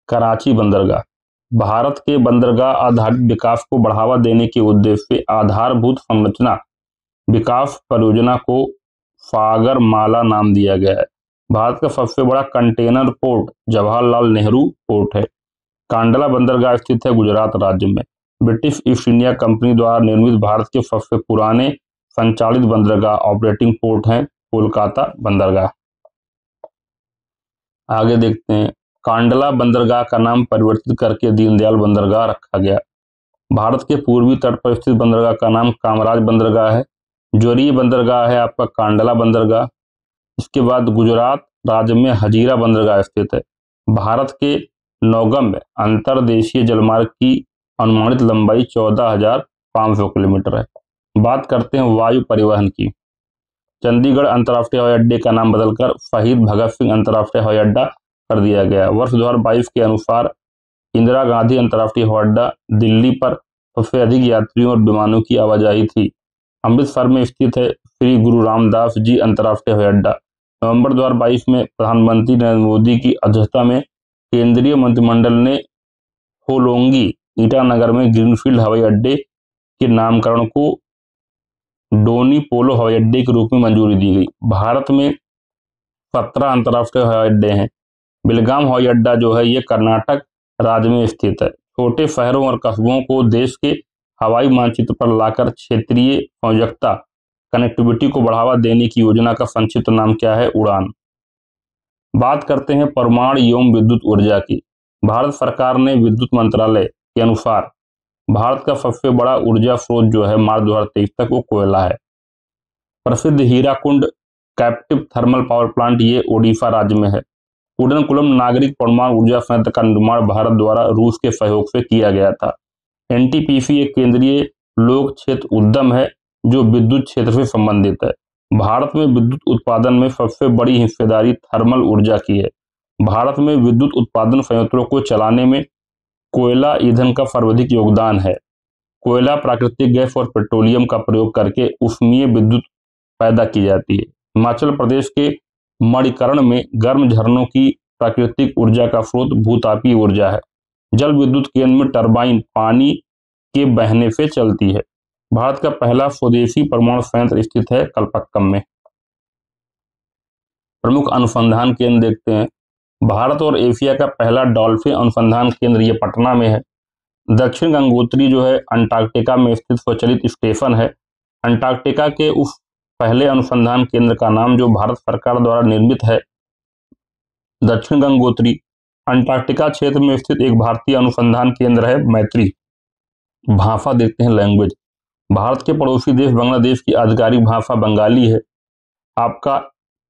कराची बंदरगाह। भारत के बंदरगाह आधारित विकास को बढ़ावा देने के उद्देश्य से आधारभूत संरचना विकास परियोजना को सागरमाला नाम दिया गया है। भारत का सबसे बड़ा container port Jawaharlal Nehru port है। कांडला बंदरगाह स्थित है गुजरात राज्य में। ब्रिटिश ईस्ट इंडिया कंपनी द्वारा निर्मित भारत के सबसे पुराने संचालित बंदरगाह ऑपरेटिंग पोर्ट हैं कोलकाता बंदरगाह। आगे देखते हैं, कांडला बंदरगाह का नाम परिवर्तित करके दीनदयाल बंदरगाह रखा गया। भारत के पूर्वी तट पर स्थित बंदरगाह का नाम कामराज बंदरगाह है। जोरी बंदरगाह है आपका कांडला बंदरगाह। इसके बाद गुजरात राज्य में हजीरा बंदरगाह स्थित है। भारत के नौगम्य अंतर्देशीय जलमार्ग की अनुमानित लंबाई 14,500 किलोमीटर है। बात करते हैं वायु परिवहन की। चंडीगढ़ अंतर्राष्ट्रीय हवाई अड्डे का नाम बदलकर शहीद भगत सिंह अंतर्राष्ट्रीय हवाई अड्डा कर दिया गया। वर्ष 2022 के अनुसार इंदिरा गांधी अंतर्राष्ट्रीय हवाई अड्डा दिल्ली पर सबसे अधिक यात्रियों और विमानों की आवाजाही थी। अमृतसर में स्थित है श्री गुरु रामदास जी अंतर्राष्ट्रीय हवाई अड्डा। नवंबर 2022 में प्रधानमंत्री नरेंद्र मोदी की अध्यक्षता में केंद्रीय मंत्रिमंडल ने होलोंगी ईटानगर में ग्रीनफील्ड हवाई अड्डे के नामकरण को डोनी पोलो हवाई अड्डे के रूप में मंजूरी दी गई। भारत में 17 अंतर्राष्ट्रीय हवाई अड्डे हैं। बेलगाम हवाई अड्डा जो है ये कर्नाटक राज्य में स्थित है। छोटे शहरों और कस्बों को देश के हवाई मानचित्र पर लाकर क्षेत्रीय संयोजकता कनेक्टिविटी को बढ़ावा देने की योजना का संक्षिप्त नाम क्या है? उड़ान। बात करते हैं परमाणु एवं विद्युत ऊर्जा की। भारत सरकार ने विद्युत मंत्रालय के अनुसार भारत का सबसे बड़ा ऊर्जा स्रोत जो है मार्च 2023 तक वो कोयला है। प्रसिद्ध Hirakud captive thermal power plant ये ओडिशा राज्य में है। कुडनकुलम नागरिक परमाणु ऊर्जा संयंत्र का निर्माण भारत द्वारा रूस के सहयोग से किया गया था। एनटीपीसी एक केंद्रीय लोक क्षेत्र उद्यम है जो विद्युत क्षेत्र से संबंधित है। भारत में विद्युत उत्पादन में सबसे बड़ी हिस्सेदारी थर्मल ऊर्जा की है। भारत में विद्युत उत्पादन संयंत्रों को चलाने में कोयला ईंधन का सर्वाधिक योगदान है। कोयला, प्राकृतिक गैस और पेट्रोलियम का प्रयोग करके ऊष्मीय विद्युत पैदा की जाती है। हिमाचल प्रदेश के मणिकर्ण में गर्म झरनों की प्राकृतिक ऊर्जा का स्रोत भूतापीय ऊर्जा है। जल विद्युत केंद्र में टरबाइन पानी के बहने से चलती है। भारत का पहला स्वदेशी परमाणु संयंत्र स्थित है कलपक्कम में। प्रमुख अनुसंधान केंद्र देखते हैं। भारत और एशिया का पहला डॉल्फिन अनुसंधान केंद्र ये पटना में है। दक्षिण गंगोत्री जो है अंटार्कटिका में स्थित स्वचालित स्टेशन है। अंटार्कटिका के उस पहले अनुसंधान केंद्र का नाम जो भारत सरकार द्वारा निर्मित है दक्षिण गंगोत्री अंटार्कटिका क्षेत्र में स्थित एक भारतीय अनुसंधान केंद्र है मैत्री। भाषा देखते हैं लैंग्वेज। भारत के पड़ोसी देश बांग्लादेश की आधिकारिक भाषा बंगाली है। आपका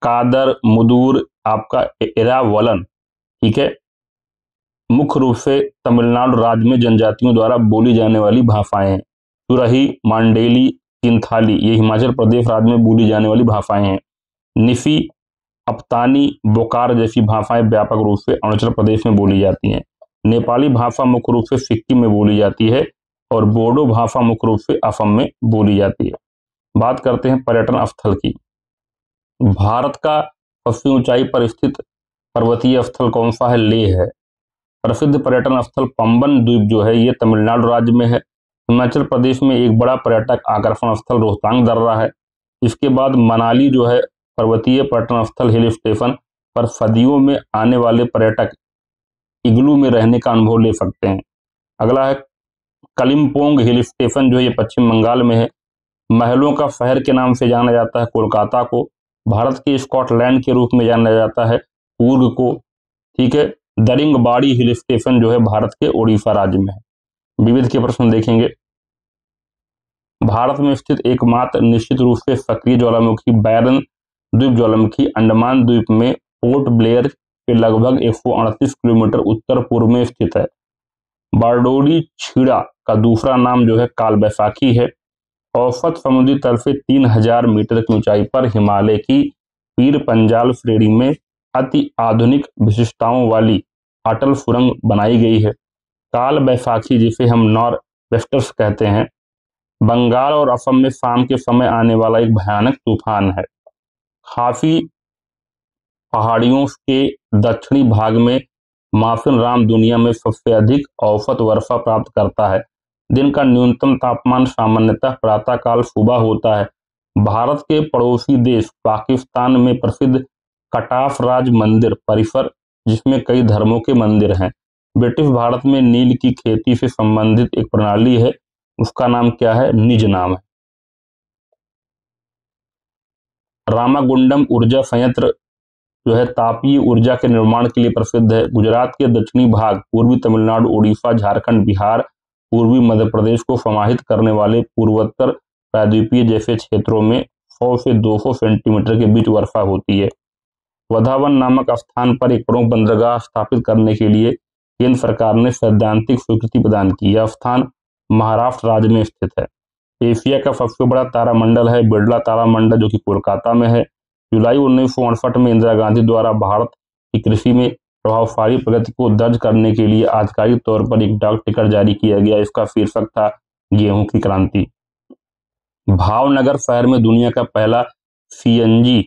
कादर मुदूर आपका एरावलन, ठीक है। मुख्य रूप से तमिलनाडु राज्य में जनजातियों द्वारा बोली जाने वाली भाषाएं हैं। तुरही, मांडेली, किंथाली ये हिमाचल प्रदेश राज्य में बोली जाने वाली भाषाएं हैं। निफी, अप्तानी, बोकार जैसी भाषाएं व्यापक रूप से अरुणाचल प्रदेश में बोली जाती हैं। नेपाली भाषा मुख्य रूप से सिक्किम में बोली जाती है और बोडो भाषा मुख्य रूप से असम में बोली जाती है। बात करते हैं पर्यटन स्थल की। भारत का सबसे ऊंचाई पर स्थित पर्वतीय स्थल कौन सा है? लेह है। प्रसिद्ध पर्यटन स्थल पंबन द्वीप जो है ये तमिलनाडु राज्य में है। हिमाचल प्रदेश में एक बड़ा पर्यटक आकर्षण स्थल रोहतांग दर्रा है। इसके बाद मनाली जो है पर्वतीय पर्यटन स्थल हिल स्टेशन पर सदियों में आने वाले पर्यटक इग्लू में रहने का अनुभव ले सकते हैं। अगला है कलिम्पोंग हिल स्टेशन जो ये पश्चिम बंगाल में है। महलों का शहर के नाम से जाना जाता है कोलकाता को। भारत के स्कॉटलैंड के रूप में जाना जाता है कूर्ग को, ठीक है। दरिंगबाड़ी हिल स्टेशन जो है भारत के ओडिशा राज्य में है। विविध के प्रश्न देखेंगे। भारत में स्थित एकमात्र निश्चित रूप से सक्रिय ज्वालामुखी बैरन द्वीप ज्वालामुखी अंडमान द्वीप में पोर्ट ब्लेयर के लगभग 138 किलोमीटर उत्तर पूर्व में स्थित है। बारडोली छीड़ा का दूसरा नाम जो है काल बैसाखी है। औसत समुद्री तल से 3000 मीटर की ऊंचाई पर हिमालय की पीर पंजाल श्रेणी में अति आधुनिक विशिष्टताओं वाली अटल सुरंग बनाई गई है। काल बैसाखी, जिसे हम नॉर वेस्टर्स कहते हैं, बंगाल और असम में शाम के समय आने वाला एक भयानक तूफान है। खासी पहाड़ियों के दक्षिणी भाग में मासिन राम दुनिया में सबसे अधिक औसत वर्षा प्राप्त करता है। दिन का न्यूनतम तापमान सामान्यतः प्रातःकाल सुबह होता है। भारत के पड़ोसी देश पाकिस्तान में प्रसिद्ध कटाफ राज मंदिर परिसर, जिसमें कई धर्मों के मंदिर हैं। ब्रिटिश भारत में नील की खेती से संबंधित एक प्रणाली है, उसका नाम क्या है? निज नाम है। रामागुंडम ऊर्जा संयंत्र जो है तापीय ऊर्जा के निर्माण के लिए प्रसिद्ध है। गुजरात के दक्षिणी भाग, पूर्वी तमिलनाडु, उड़ीसा, झारखंड, बिहार, पूर्वी मध्य प्रदेश को समाहित करने वाले पूर्वोत्तर प्रायद्वीपीय जैसे क्षेत्रों में 100 से 200 सेंटीमीटर के बीच वर्षा होती है। वधावन नामक स्थान पर एक प्रमुख बंदरगाह स्थापित करने के लिए केंद्र सरकार ने सैद्धांतिक स्वीकृति प्रदान की। यह स्थान महाराष्ट्र राज्य में स्थित है। एशिया का सबसे बड़ा तारामंडल है बिरला तारामंडल, जो कि कोलकाता में है। जुलाई 1968 में इंदिरा गांधी द्वारा भारत की कृषि में प्रभावशाली प्रगति को दर्ज करने के लिए आधिकारिक तौर पर एक डाक टिकट जारी किया गया। इसका शीर्षक था गेहूं की क्रांति। भावनगर शहर में दुनिया का पहला सीएनजी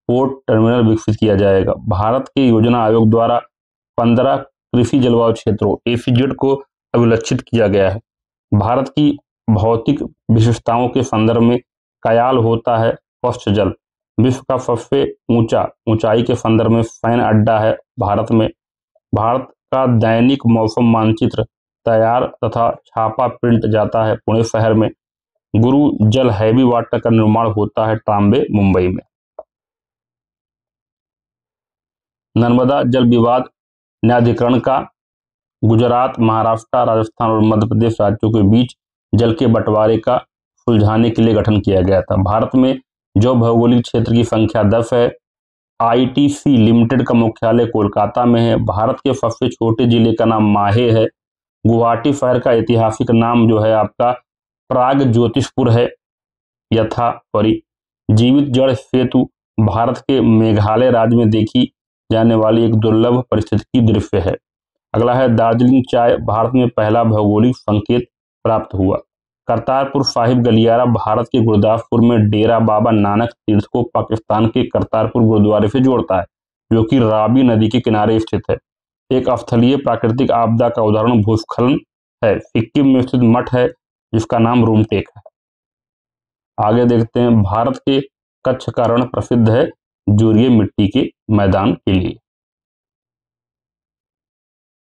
पोर्ट टर्मिनल विकसित किया जाएगा। भारत के योजना आयोग द्वारा 15 कृषि जलवायु क्षेत्रों एसीजेड को अभिलक्षित किया गया है। भारत की भौतिक विशेषताओं के संदर्भ में कयाल होता है पश्च जल। विश्व का सबसे ऊंचाई के संदर्भ में सैन्य अड्डा है भारत में। भारत का दैनिक मौसम मानचित्र तैयार तथा छापा प्रिंट जाता है पुणे शहर में। गुरु जल हैवी वाटर का निर्माण होता है ट्राम्बे मुंबई में। नर्मदा जल विवाद न्यायाधिकरण का गुजरात, महाराष्ट्र, राजस्थान और मध्य प्रदेश राज्यों के बीच जल के बंटवारे का सुलझाने के लिए गठन किया गया था। भारत में जो भौगोलिक क्षेत्र की संख्या 10 है। आईटीसी लिमिटेड का मुख्यालय कोलकाता में है। भारत के सबसे छोटे जिले का नाम माहे है। गुवाहाटी शहर का ऐतिहासिक नाम जो है आपका प्राग ज्योतिषपुर है। जीवित जड़ सेतु भारत के मेघालय राज्य में देखी जाने वाली एक दुर्लभ परिस्थिति की दृश्य है। अगला है दार्जिलिंग चाय भारत में पहला भौगोलिक संकेत प्राप्त हुआ। करतारपुर साहिब गलियारा भारत के गुरदासपुर में डेरा बाबा नानक तीर्थ को पाकिस्तान के करतारपुर गुरुद्वारे से जोड़ता है, जो कि रावी नदी के किनारे स्थित है। एक स्थलीय प्राकृतिक आपदा का उदाहरण भूस्खलन है। सिक्किम में स्थित मठ है जिसका नाम रूमटेक है। आगे देखते हैं, भारत के कच्छ का रण प्रसिद्ध है जूरिए मिट्टी के मैदान के लिए।